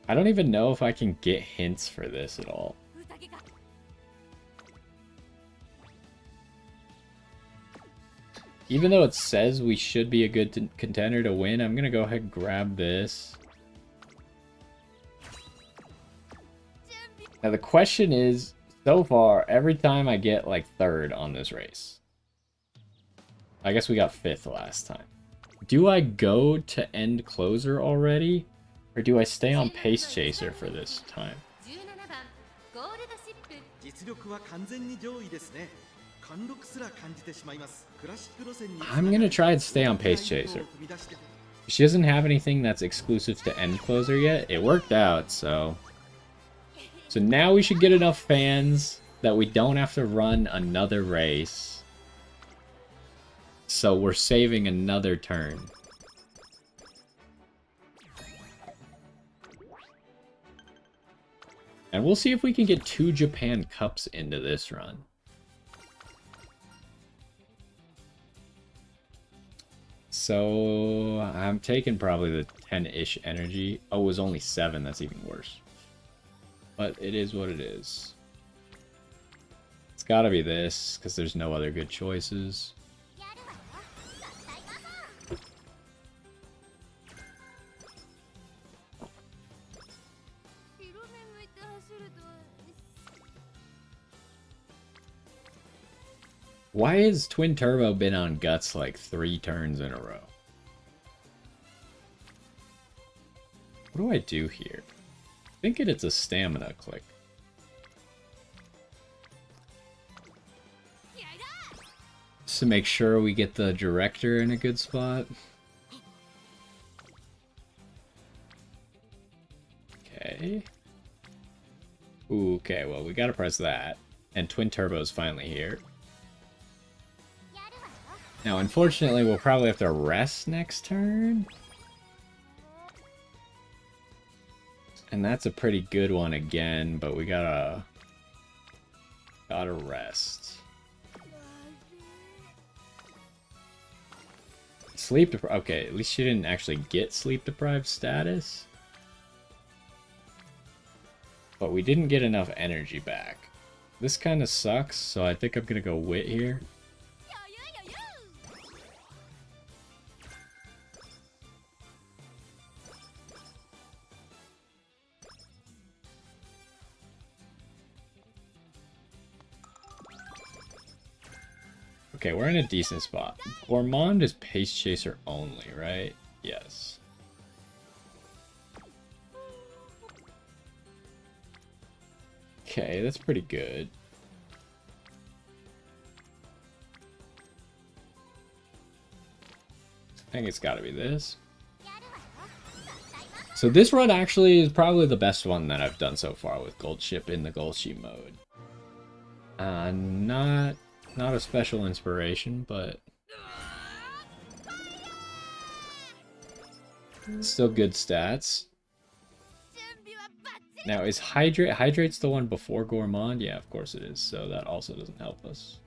I don't even know if I can get hints for this at all. Even though it says we should be a good contender to win, I'm gonna go ahead and grab this. Now the question is, so far, every time I get like third on this race. I guess we got fifth last time. do I go to end closer already? Or do I stay on pace chaser for this time? 17番ゴールドシップ実力は完全に上位ですね。貫禄すら感じてしまいます。クラシック路線に I'm gonna try and stay on pace chaser. She doesn't have anything that's exclusive to end closer yet. It worked out, so now we should get enough fans that we don't have to run another race. So we're saving another turn. And we'll see if we can get 2 Japan Cups into this run. So I'm taking probably the 10-ish energy. Oh, it was only 7. That's even worse. But it is what it is. It's gotta be this, because there's no other good choices. Why has Twin Turbo been on Guts like 3 turns in a row? What do I do here? I think it's a stamina click. Just to make sure we get the director in a good spot. Okay. Ooh, okay, well, we gotta press that. And Twin Turbo's finally here. Now, unfortunately, we'll probably have to rest next turn. And that's a pretty good one again, but we gotta rest. Sleep deprived. Okay, at least she didn't actually get sleep deprived status. But we didn't get enough energy back. This kind of sucks, so I think I'm gonna go Wit here. Okay, we're in a decent spot. Gourmand is Pace Chaser only, right? Yes. Okay, that's pretty good. I think it's gotta be this. So this run actually is probably the best one that I've done so far with Gold Ship in the Golshi mode. Not a special inspiration, but still good stats. Now, is Hydrate's the one before Gourmand? Yeah, of course it is, so that also doesn't help us.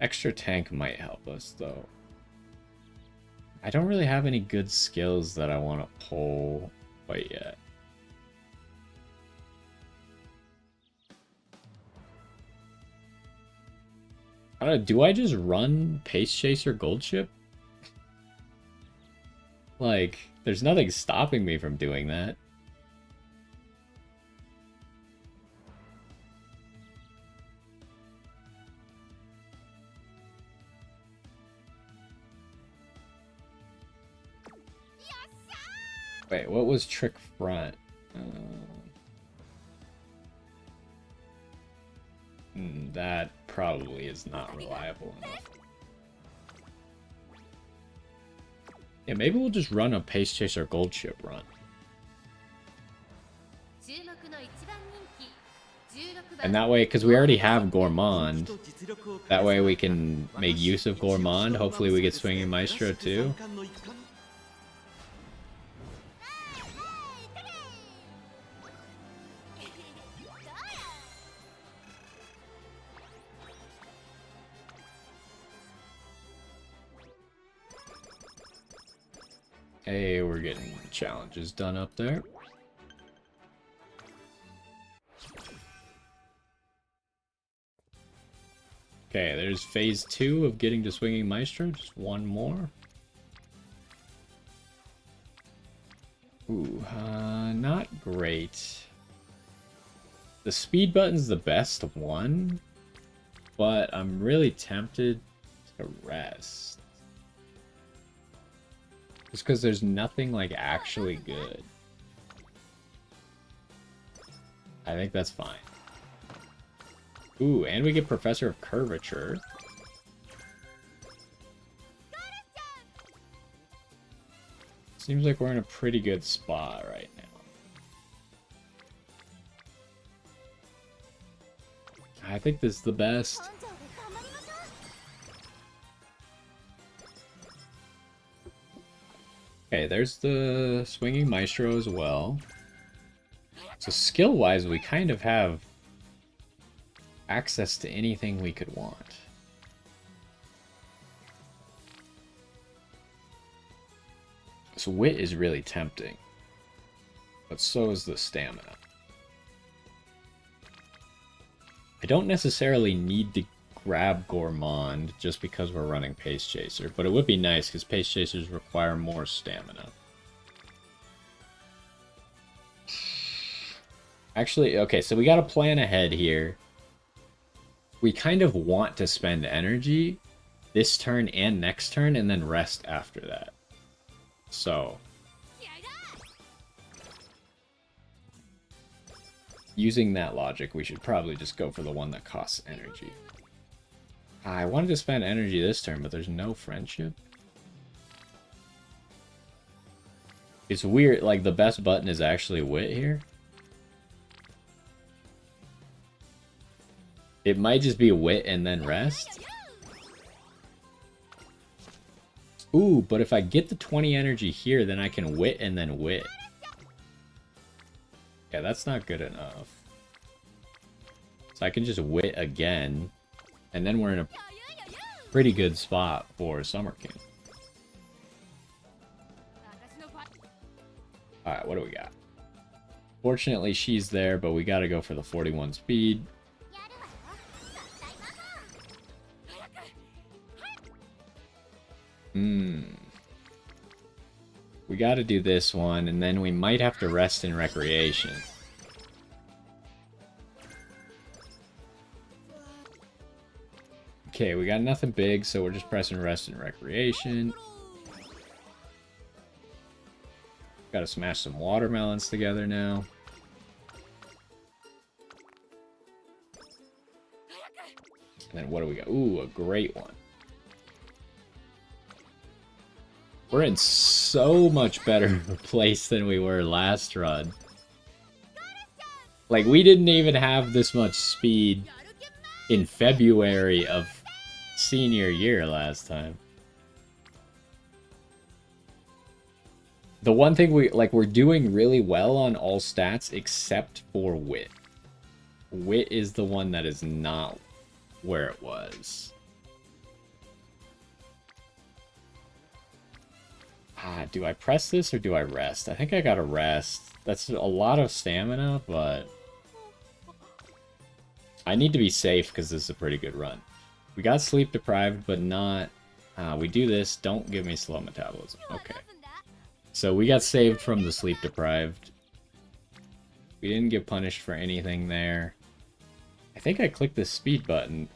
Extra Tank might help us, though. I don't really have any good skills that I want to pull quite yet. I don't know, do I just run Pace Chaser Gold Ship? Like, there's nothing stopping me from doing that. Wait, what was Trick Front? That probably is not reliable enough. Yeah, maybe we'll just run a Pace Chaser Gold Ship run. And that way, because we already have Gourmand, that way we can make use of Gourmand. Hopefully we get Swinging Maestro too. Hey, we're getting challenges done up there. Okay, there's phase 2 of getting to Swinging Maestro. Just one more. Ooh, not great. The speed button's the best one, but I'm really tempted to rest. Just because there's nothing, like, actually good. I think that's fine. Ooh, and we get Professor of Curvature. Seems like we're in a pretty good spot right now. I think this is the best. Okay, there's the Swinging Maestro as well. So skill-wise, we kind of have access to anything we could want. So wit is really tempting, but so is the stamina. I don't necessarily need to grab Gourmand just because we're running Pace Chaser, but it would be nice because Pace Chasers require more stamina. Actually, okay, so we got to plan ahead here. We kind of want to spend energy this turn and next turn and then rest after that. So, using that logic, we should probably just go for the one that costs energy. I wanted to spend energy this turn, but there's no friendship. It's weird, like the best button is actually wit here. It might just be wit and then rest. Ooh, but if I get the 20 energy here, then I can wit and then wit. Yeah, that's not good enough. So I can just wit again, and then we're in a pretty good spot for Summer King. Alright, what do we got? Fortunately, she's there, but we gotta go for the 41 speed. We gotta do this one, and then we might have to rest in Recreation. Okay, we got nothing big, so we're just pressing rest in Recreation. Gotta smash some watermelons together now. And then what do we got? Ooh, a great one. We're in so much better place than we were last run. Like, we didn't even have this much speed in February of senior year last time. The one thing we're doing really well on all stats except for wit. Wit is the one that is not where it was. Do I press this or do I rest? I think I gotta rest. That's a lot of stamina, but I need to be safe because this is a pretty good run. We got sleep deprived, but not... we do this. Don't give me slow metabolism. Okay. So we got saved from the sleep deprived. We didn't get punished for anything there. I think I clicked the speed button.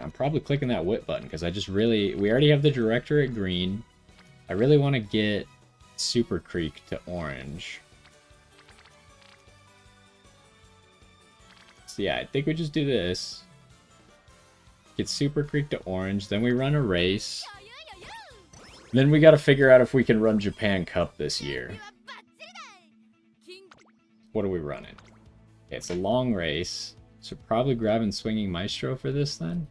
I'm probably clicking that wit button because I just really... We already have the Directorate green. I really want to get Super Creek to orange. So yeah, I think we just do this. Get Super Creek to orange, then we run a race. Then we gotta figure out if we can run Japan Cup this year. What are we running? Okay, it's a long race. So probably grabbing Swinging Maestro for this then?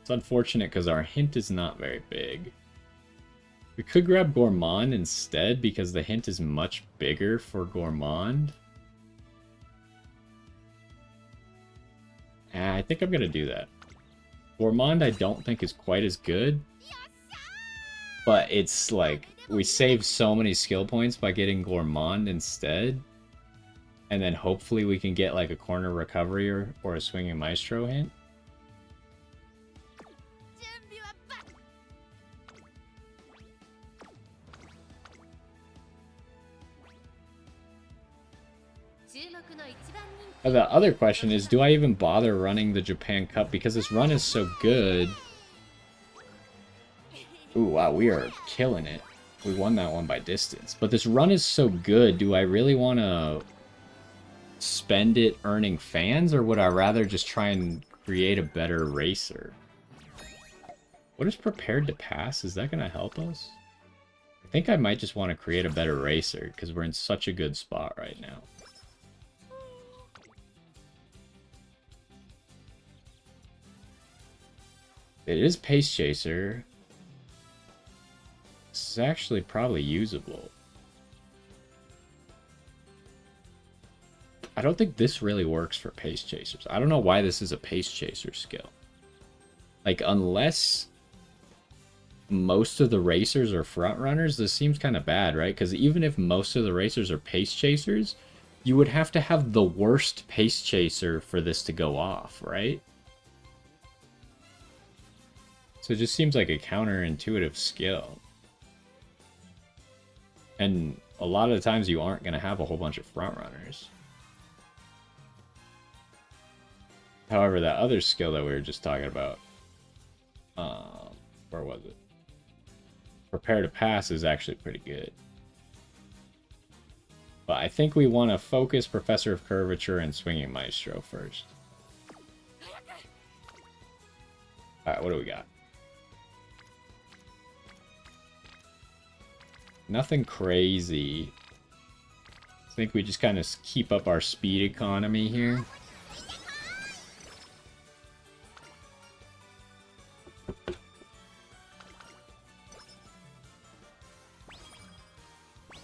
It's unfortunate because our hint is not very big. We could grab Gourmand instead because the hint is much bigger for Gourmand. I think I'm going to do that. Gourmand I don't think is quite as good. But it's like, we save so many skill points by getting Gourmand instead. And then hopefully we can get like a corner recovery or a Swinging Maestro hint. The other question is, do I even bother running the Japan Cup? Because this run is so good. Ooh, wow, we are killing it. We won that one by distance. But this run is so good, do I really want to spend it earning fans? Or would I rather just try and create a better racer? What is prepared to pass? Is that going to help us? I think I might just want to create a better racer, because we're in such a good spot right now. It is Pace Chaser. This is actually probably usable. I don't think this really works for Pace Chasers. I don't know why this is a Pace Chaser skill. Like, unless most of the racers are front runners, this seems kind of bad, right? Because even if most of the racers are Pace Chasers, you would have to have the worst Pace Chaser for this to go off, right? So it just seems like a counterintuitive skill. And a lot of the times you aren't going to have a whole bunch of front runners. However, that other skill that we were just talking about, where was it? Prepare to pass is actually pretty good. But I think we want to focus Professor of Curvature and Swinging Maestro first. Alright, what do we got? Nothing crazy. I think we just kind of keep up our speed economy here.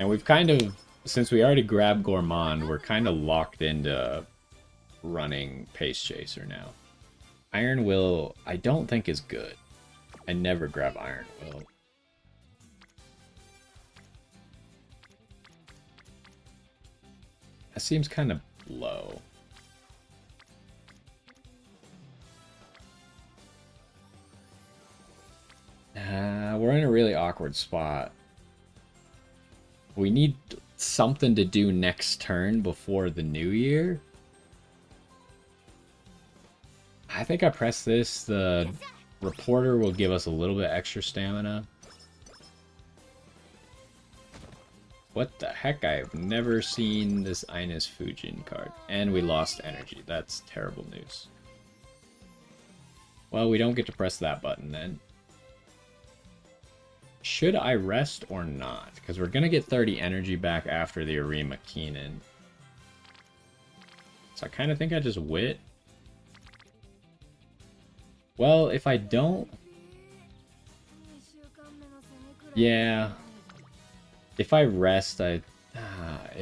And we've kind of, since we already grabbed Gourmand, we're kind of locked into running Pace Chaser now. Iron Will, I don't think is good. I never grab Iron Will. That seems kind of low. We're in a really awkward spot. We need something to do next turn before the new year. I think I press this. The reporter will give us a little bit extra stamina. What the heck? I've never seen this Ines Fujin card. And we lost energy. That's terrible news. Well, we don't get to press that button then. Should I rest or not? Because we're going to get 30 energy back after the Arima Keenan. So I kind of think I just wit. Well, if I don't... Yeah. If I rest, it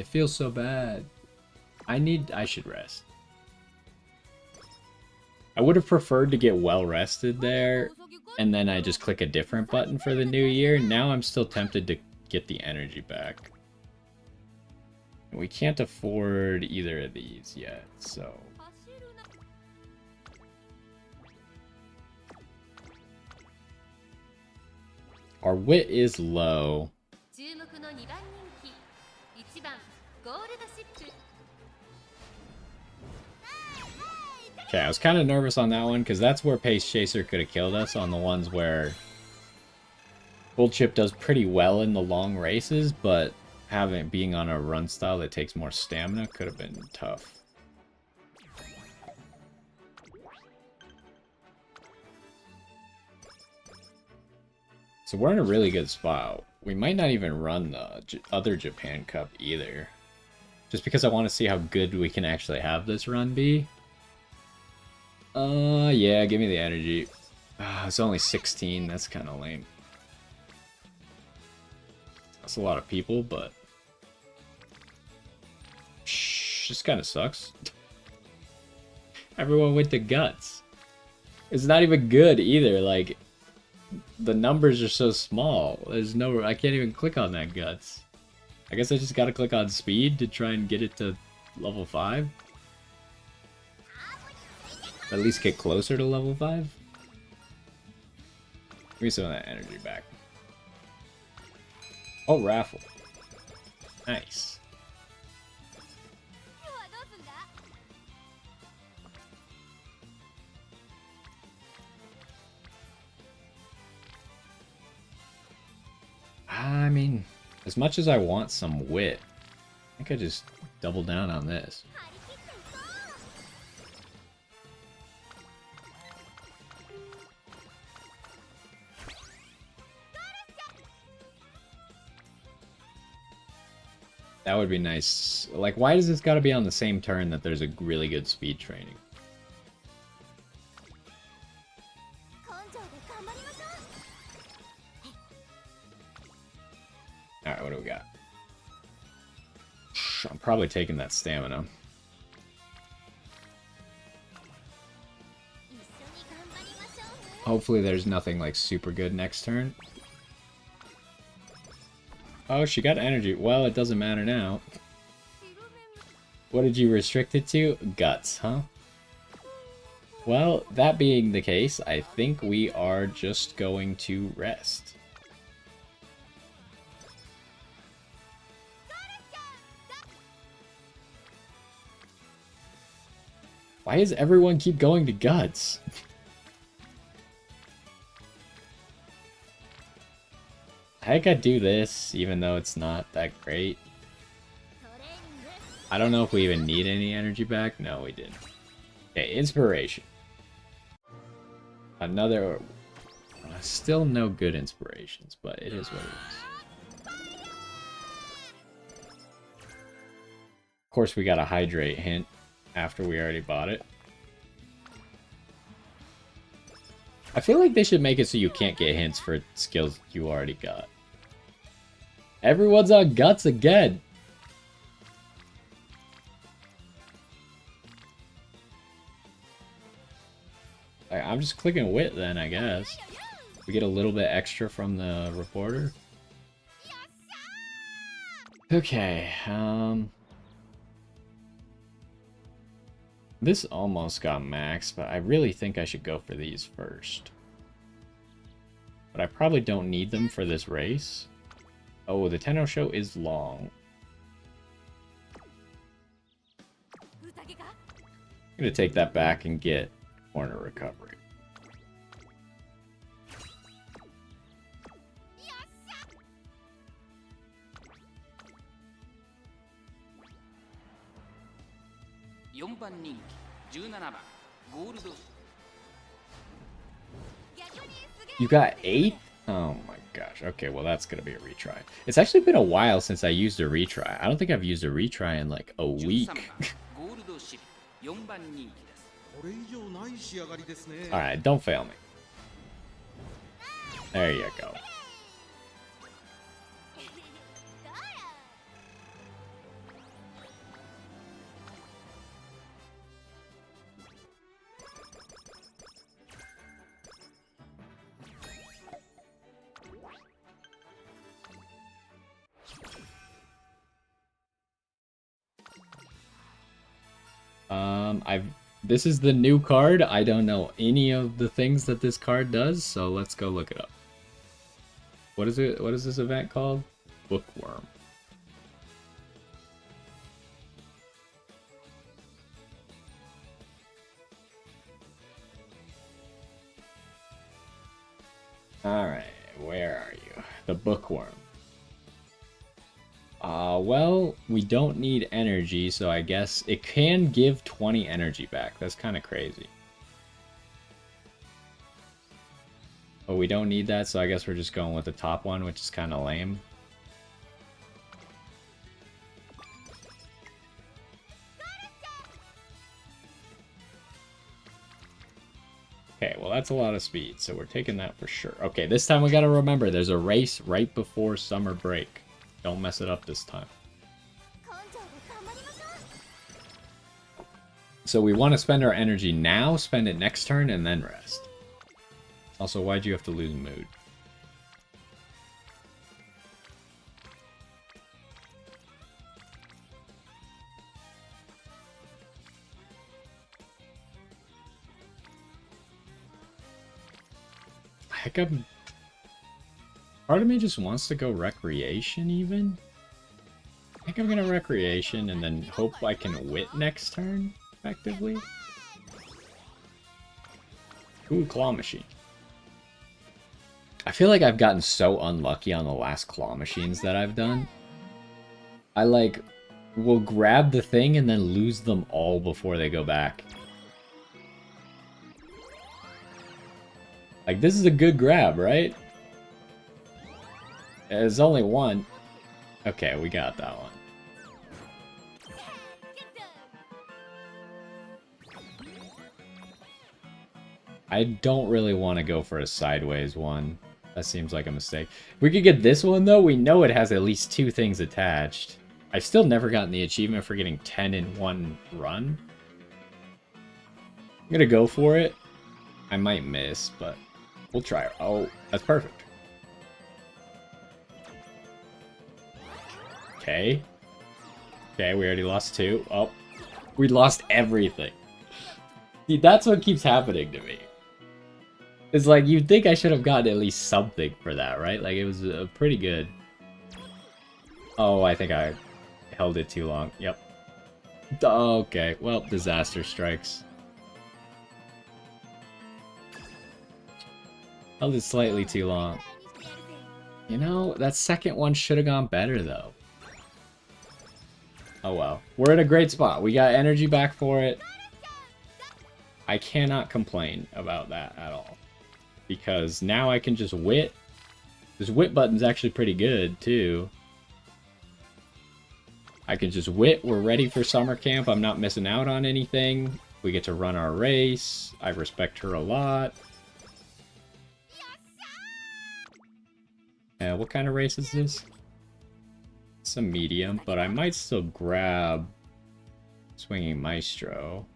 feels so bad. I should rest. I would have preferred to get well rested there, and then I just click a different button for the new year. Now I'm still tempted to get the energy back. We can't afford either of these yet, so... Our wit is low. Okay, I was kind of nervous on that one, because that's where Pace Chaser could have killed us, on the ones where Gold Chip does pretty well in the long races, but being on a run style that takes more stamina could have been tough. So we're in a really good spot. We might not even run the other Japan Cup either. Just because I want to see how good we can actually have this run be. Yeah, give me the energy. It's only 16, that's kind of lame. That's a lot of people, but... Shh, this kind of sucks. Everyone went to guts. It's not even good either, like... The numbers are so small. There's no... I can't even click on that guts. I guess I just gotta click on speed to try and get it to level 5. At least get closer to level 5. Give me some of that energy back. Oh, raffle. Nice. As much as I want some wit, I think I just double down on this. That would be nice. Like, why does this gotta be on the same turn that there's a really good speed training? Alright, what do we got? I'm probably taking that stamina. Hopefully there's nothing like super good next turn. Oh, she got energy. Well, it doesn't matter now. What did you restrict it to? Guts, huh? Well, that being the case, I think we are just going to rest. Why does everyone keep going to guts? I think I do this, even though it's not that great. I don't know if we even need any energy back. No, we didn't. Okay, inspiration. Another... still no good inspirations, but it is what it is. Of course, we got a hydrate hint after we already bought it. I feel like they should make it so you can't get hints for skills you already got. Everyone's on guts again! I'm just clicking wit then, I guess. We get a little bit extra from the reporter. Okay, this almost got maxed, but I really think I should go for these first. But I probably don't need them for this race. Oh, the Tenno show is long. I'm gonna take that back and get corner recovery. You got 8? Oh my gosh. Okay, well that's gonna be a retry. It's actually been a while since I used a retry. I don't think I've used a retry in like a week. Alright, don't fail me. There you go. This is the new card. I don't know any of the things that this card does, so let's go look it up. What is it? What is this event called? Bookworm. Alright, where are you? The Bookworm. Well, we don't need energy, so I guess it can give 20 energy back. That's kind of crazy. But we don't need that, so I guess we're just going with the top one, which is kind of lame. Okay, well that's a lot of speed, so we're taking that for sure. Okay, this time we gotta remember, there's a race right before summer break. Don't mess it up this time. So we want to spend our energy now, spend it next turn, and then rest. Also, why'd you have to lose mood? Heck, part of me just wants to go recreation even. I think I'm gonna recreation and then hope I can wit next turn, effectively. Ooh, claw machine. I feel like I've gotten so unlucky on the last claw machines that I've done. I like will grab the thing and then lose them all before they go back. Like, this is a good grab, right? There's only one. Okay, we got that one. I don't really want to go for a sideways one. That seems like a mistake. If we could get this one, though, we know it has at least 2 things attached. I've still never gotten the achievement for getting 10 in one run. I'm gonna go for it. I might miss, but we'll try it. Oh, that's perfect. Okay. Okay, we already lost 2. Oh, we lost everything. See, that's what keeps happening to me. It's like, you'd think I should have gotten at least something for that, right? Like, it was pretty good. Oh, I think I held it too long. Yep. Okay, well, disaster strikes. Held it slightly too long. You know, that second one should have gone better, though. Oh well. We're in a great spot. We got energy back for it. I cannot complain about that at all. Because now I can just wit. This wit button's actually pretty good, too. I can just wit. We're ready for summer camp. I'm not missing out on anything. We get to run our race. I respect her a lot. What kind of race is this? It's a medium, but I might still grab Swinging Maestro.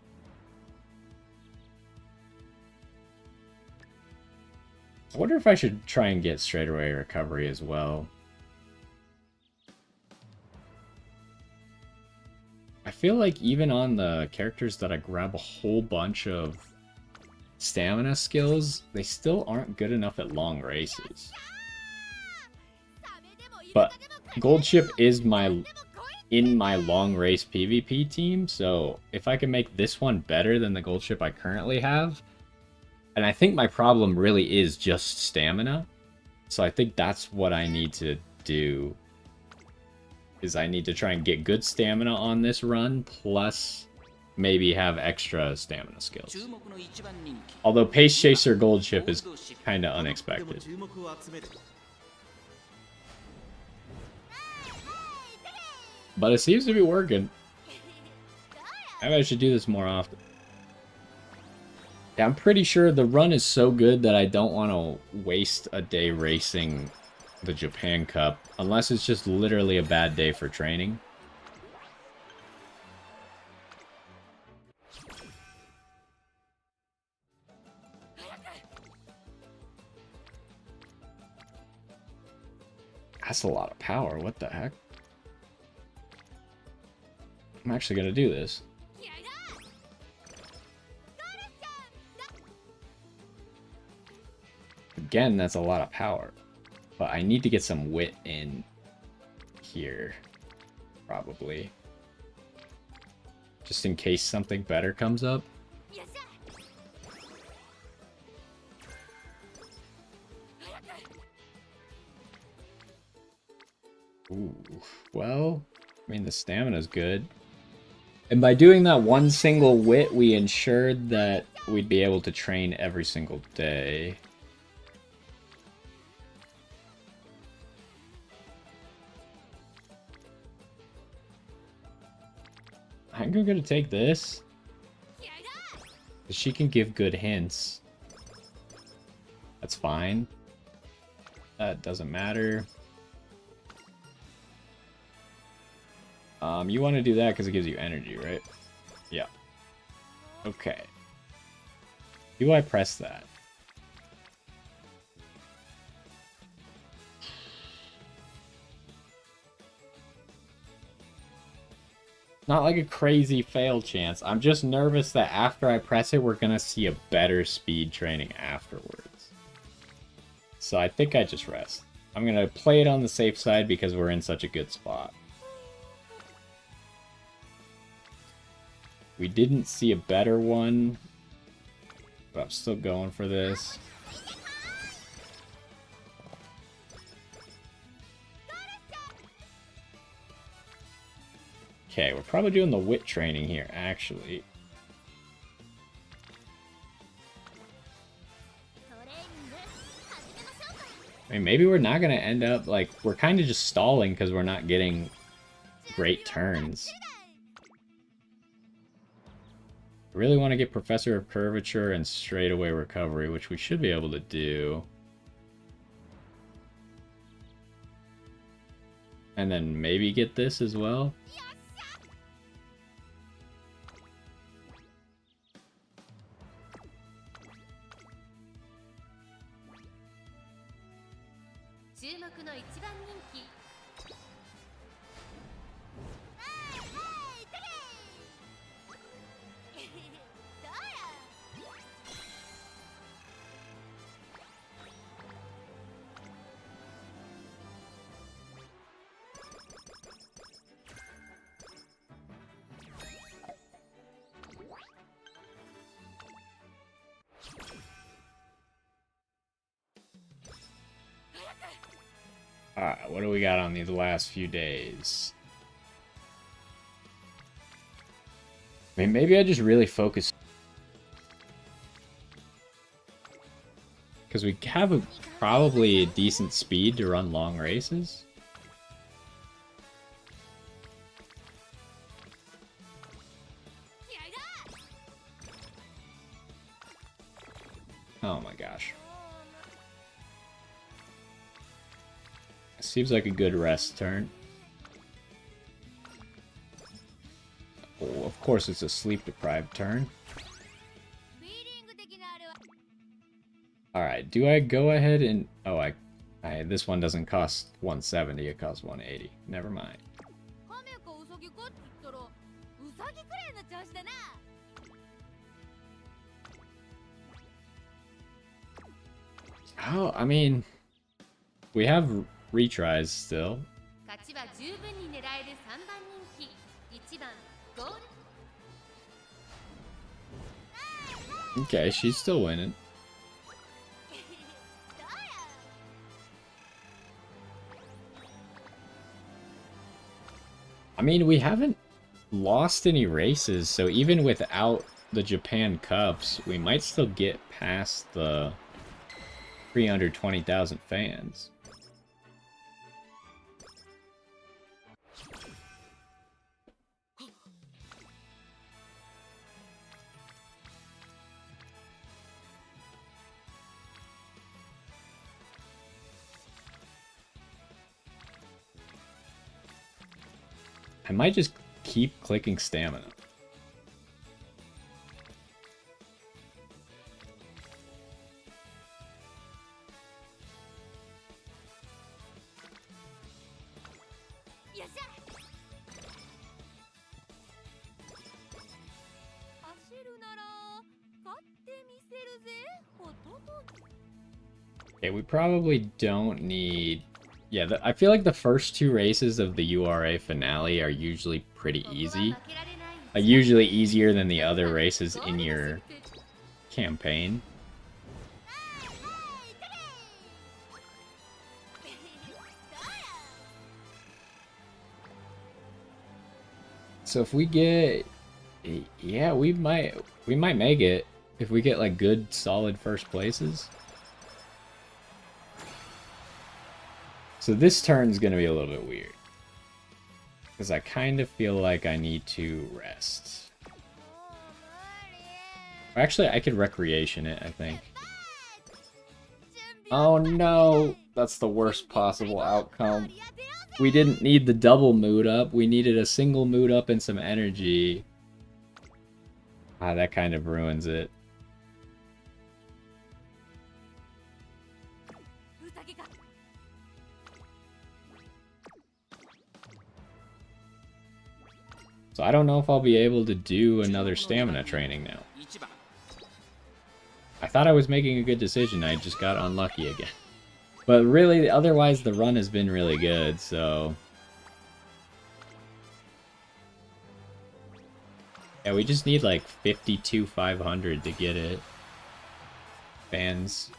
I wonder if I should try and get straightaway recovery as well. I feel like even on the characters that I grab a whole bunch of stamina skills, they still aren't good enough at long races. But Gold Ship is in my long race PvP team, so if I can make this one better than the Gold Ship I currently have, and I think my problem really is just stamina, so I think that's what I need to do, is I need to try and get good stamina on this run, plus maybe have extra stamina skills. Although Pace Chaser Gold Ship is kind of unexpected. But it seems to be working. Maybe I should do this more often. Yeah, I'm pretty sure the run is so good that I don't want to waste a day racing the Japan Cup, unless it's just literally a bad day for training. That's a lot of power, what the heck? I'm actually gonna do this. Again, that's a lot of power. But I need to get some wit in here. Probably. Just in case something better comes up. Ooh, well, I mean, the stamina's good. And by doing that one single wit, we ensured that we'd be able to train every single day. I'm gonna take this. She can give good hints. That's fine. That doesn't matter. You want to do that because it gives you energy, right? Yeah. Okay. Do I press that? Not like a crazy fail chance. I'm just nervous that after I press it, we're gonna see a better speed training afterwards. So I think I just rest. I'm gonna play it on the safe side because we're in such a good spot. We didn't see a better one, but I'm still going for this. Okay, we're probably doing the wit training here, actually. I mean, maybe we're not going to end up, like, we're kind of just stalling because we're not getting great turns. I really want to get Professor of Curvature and Straightaway Recovery, which we should be able to do. And then maybe get this as well. Alright, what do we got on these last few days? I mean, maybe I just really focus. Because we have probably a decent speed to run long races. Oh my gosh. Seems like a good rest turn. Oh, of course it's a sleep-deprived turn. Alright, do I go ahead and... Oh, this one doesn't cost 170, it costs 180. Never mind. Oh, I mean... We have retries still. Okay, she's still winning. I mean, we haven't lost any races, so even without the Japan Cups, we might still get past the 320,000 fans. I might just keep clicking stamina. Okay, we probably don't need... Yeah, I feel like the first two races of the URA finale are usually pretty easy. Usually easier than the other races in your campaign. So if we get... Yeah, we might make it if we get like good solid first places. So this turn's gonna be a little bit weird. Because I kind of feel like I need to rest. Or actually, I could recreation it, I think. Oh no! That's the worst possible outcome. We didn't need the double mood up. We needed a single mood up and some energy. Ah, that kind of ruins it. So I don't know if I'll be able to do another stamina training now. I thought I was making a good decision, I just got unlucky again. But really, otherwise the run has been really good, so... Yeah, we just need like 52,500 to get it. Fans.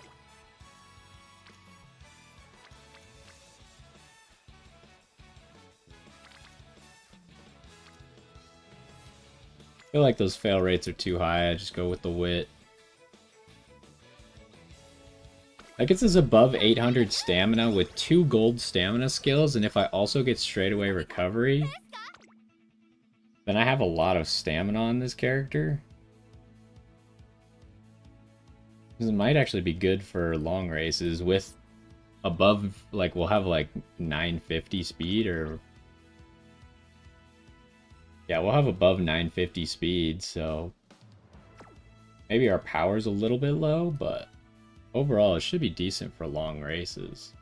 feel like those fail rates are too high. I just go with the wit. That gets us above 800 stamina with 2 gold stamina skills, and if I also get straightaway recovery, then I have a lot of stamina on this character. This might actually be good for long races with above, like, we'll have like 950 speed, or yeah, we'll have above 950 speed, so maybe our power's a little bit low, but overall it should be decent for long races.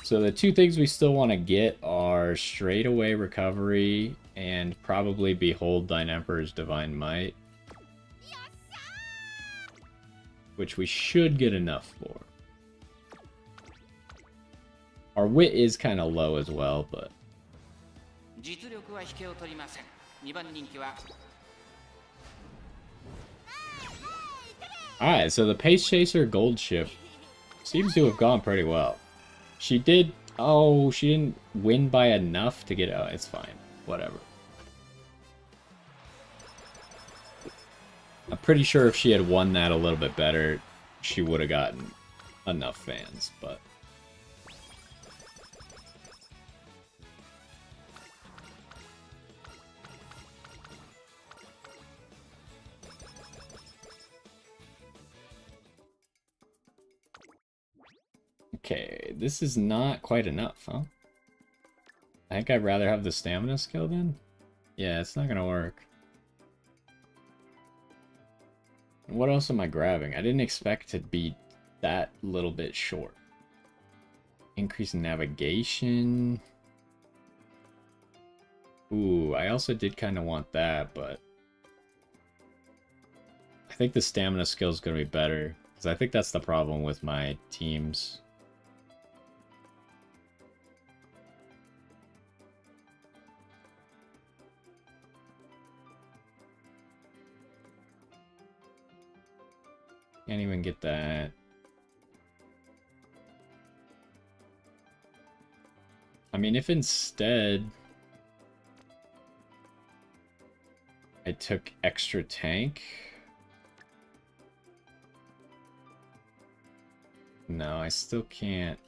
So the 2 things we still want to get are straightaway recovery and probably Behold Thine Emperor's Divine Might, which we should get enough for. Our wit is kind of low as well, but... Alright, so the Pace Chaser Gold Ship seems to have gone pretty well. She did... Oh, she didn't win by enough to get... Oh, it's fine. Whatever. I'm pretty sure if she had won that a little bit better, she would have gotten enough fans, but... Okay, this is not quite enough, huh? I think I'd rather have the stamina skill then? Yeah, it's not gonna work. What else am I grabbing? I didn't expect to be that little bit short. Increase in navigation. Ooh, I also did kind of want that, but... I think the stamina skill is going to be better, because I think that's the problem with my teams. Can't even get that. I mean, if instead I took extra tank. No, I still can't.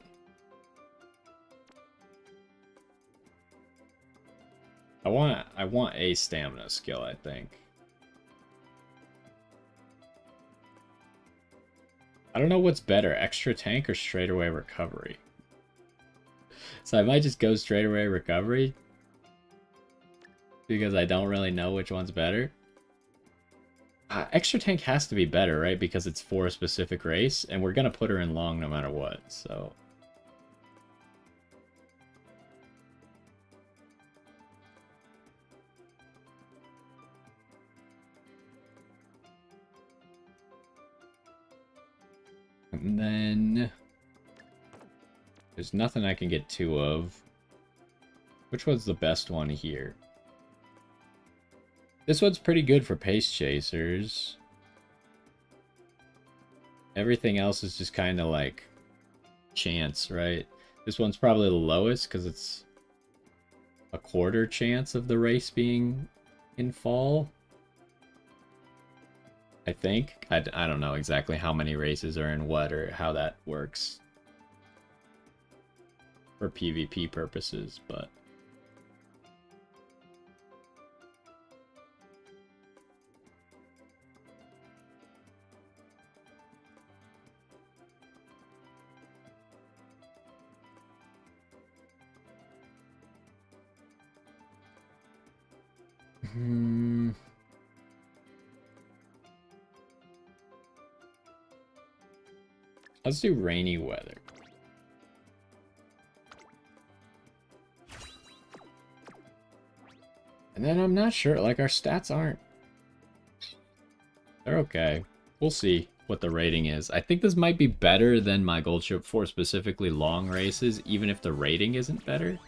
I want a stamina skill, I think. I don't know what's better, extra tank or straightaway recovery. So I might just go straightaway recovery, because I don't really know which one's better. Extra tank has to be better, right? Because it's for a specific race, and we're gonna put her in long no matter what, so... And then... there's nothing I can get 2 of. Which one's the best one here? This one's pretty good for pace chasers. Everything else is just kind of like chance, right? This one's probably the lowest because it's a quarter chance of the race being in fall. I think. I don't know exactly how many races are in what or how that works for PvP purposes, but... Let's do rainy weather. And then I'm not sure, like our stats aren't... they're okay. We'll see what the rating is. I think this might be better than my gold ship for specifically long races, even if the rating isn't better.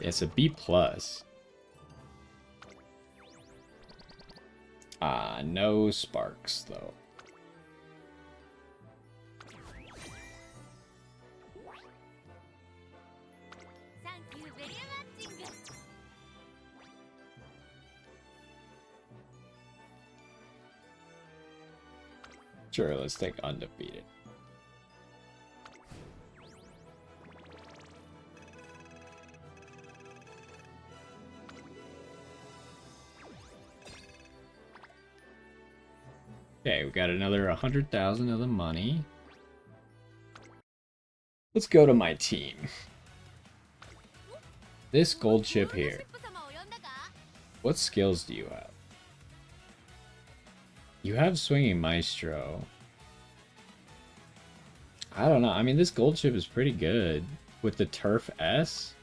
It's a B+. No sparks, though. Sure, let's take undefeated. Okay, we got another 100,000 of the money. Let's go to my team. This gold chip here. What skills do you have? You have Swinging Maestro. I don't know. I mean, this gold chip is pretty good. With the Turf S.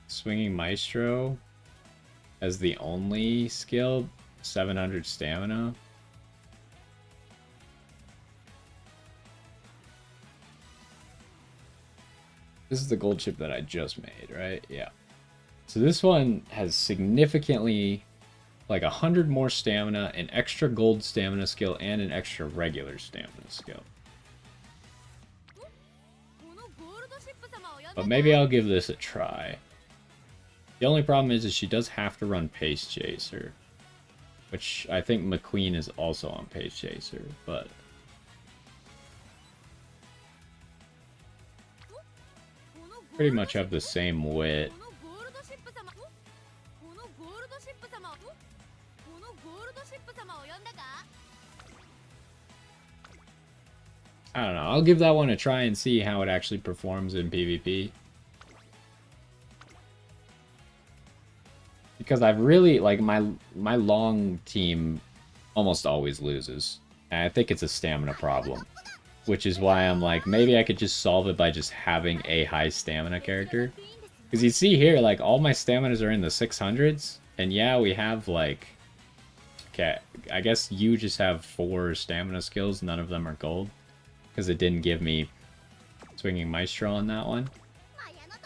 Swinging Maestro as the only skill. 700 stamina. This is the gold chip that I just made, right? Yeah. So this one has significantly, like 100 more stamina, an extra gold stamina skill, and an extra regular stamina skill. But maybe I'll give this a try. The only problem is she does have to run Pace Chaser. Which I think McQueen is also on Pace Chaser, but... pretty much have the same wit. I don't know, I'll give that one a try and see how it actually performs in PvP. Because I've really, like, my long team almost always loses. And I think it's a stamina problem. Which is why I'm like, maybe I could just solve it by just having a high stamina character. Because you see here, like, all my staminas are in the 600s. And yeah, we have, like... okay, I guess you just have 4 stamina skills. None of them are gold. Because it didn't give me Swinging Maestro on that one.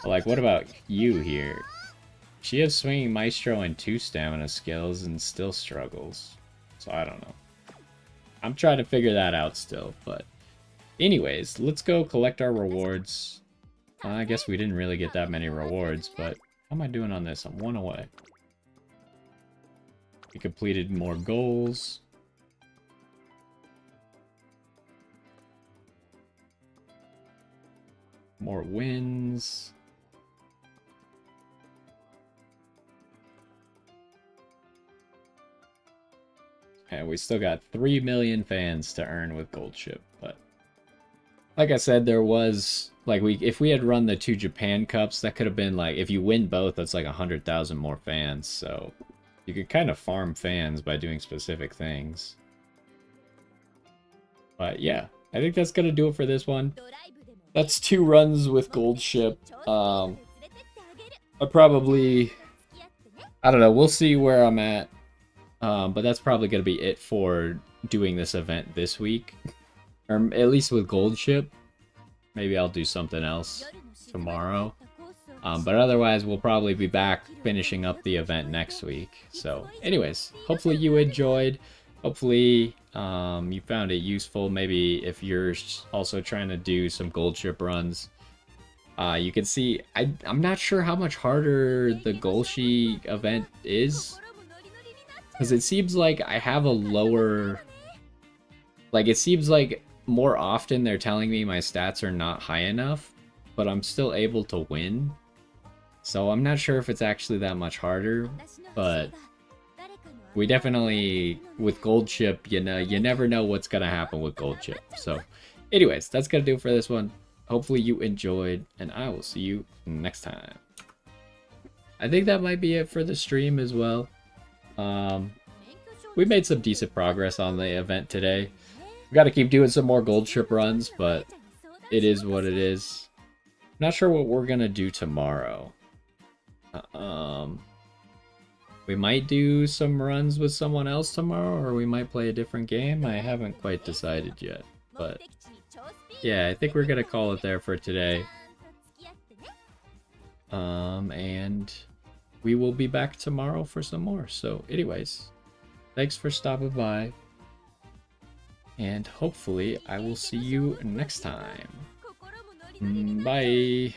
But, like, what about you here? She has Swinging Maestro and 2 stamina skills and still struggles. So I don't know. I'm trying to figure that out still, but... anyways, let's go collect our rewards. I guess we didn't really get that many rewards, but... how am I doing on this? I'm 1 away. We completed more goals. More wins. And we still got 3 million fans to earn with Gold Ship, but like I said, there was like if we had run the 2 Japan Cups, that could have been like, if you win both, that's like 100,000 more fans. So you could kind of farm fans by doing specific things. But yeah, I think that's gonna do it for this one. That's 2 runs with Gold Ship. I probably, I don't know, we'll see where I'm at. But that's probably going to be it for doing this event this week. Or at least with Gold Ship. Maybe I'll do something else tomorrow. But otherwise, we'll probably be back finishing up the event next week. So anyways, hopefully you enjoyed. Hopefully you found it useful. Maybe if you're also trying to do some Gold Ship runs. You can see, I'm not sure how much harder the Golshi event is. Because it seems like I have a lower... like, it seems like more often they're telling me my stats are not high enough, but I'm still able to win. So I'm not sure if it's actually that much harder, but we definitely, with Gold Ship, you know, you never know what's going to happen with Gold Ship. So anyways, that's going to do it for this one. Hopefully you enjoyed, and I will see you next time. I think that might be it for the stream as well. We made some decent progress on the event today. We got to keep doing some more Gold Ship runs, but it is what it is. Not sure what we're gonna do tomorrow. We might do some runs with someone else tomorrow, or we might play a different game. I haven't quite decided yet, but yeah, I think we're gonna call it there for today. And we will be back tomorrow for some more. So anyways, thanks for stopping by, and hopefully I will see you next time. Bye.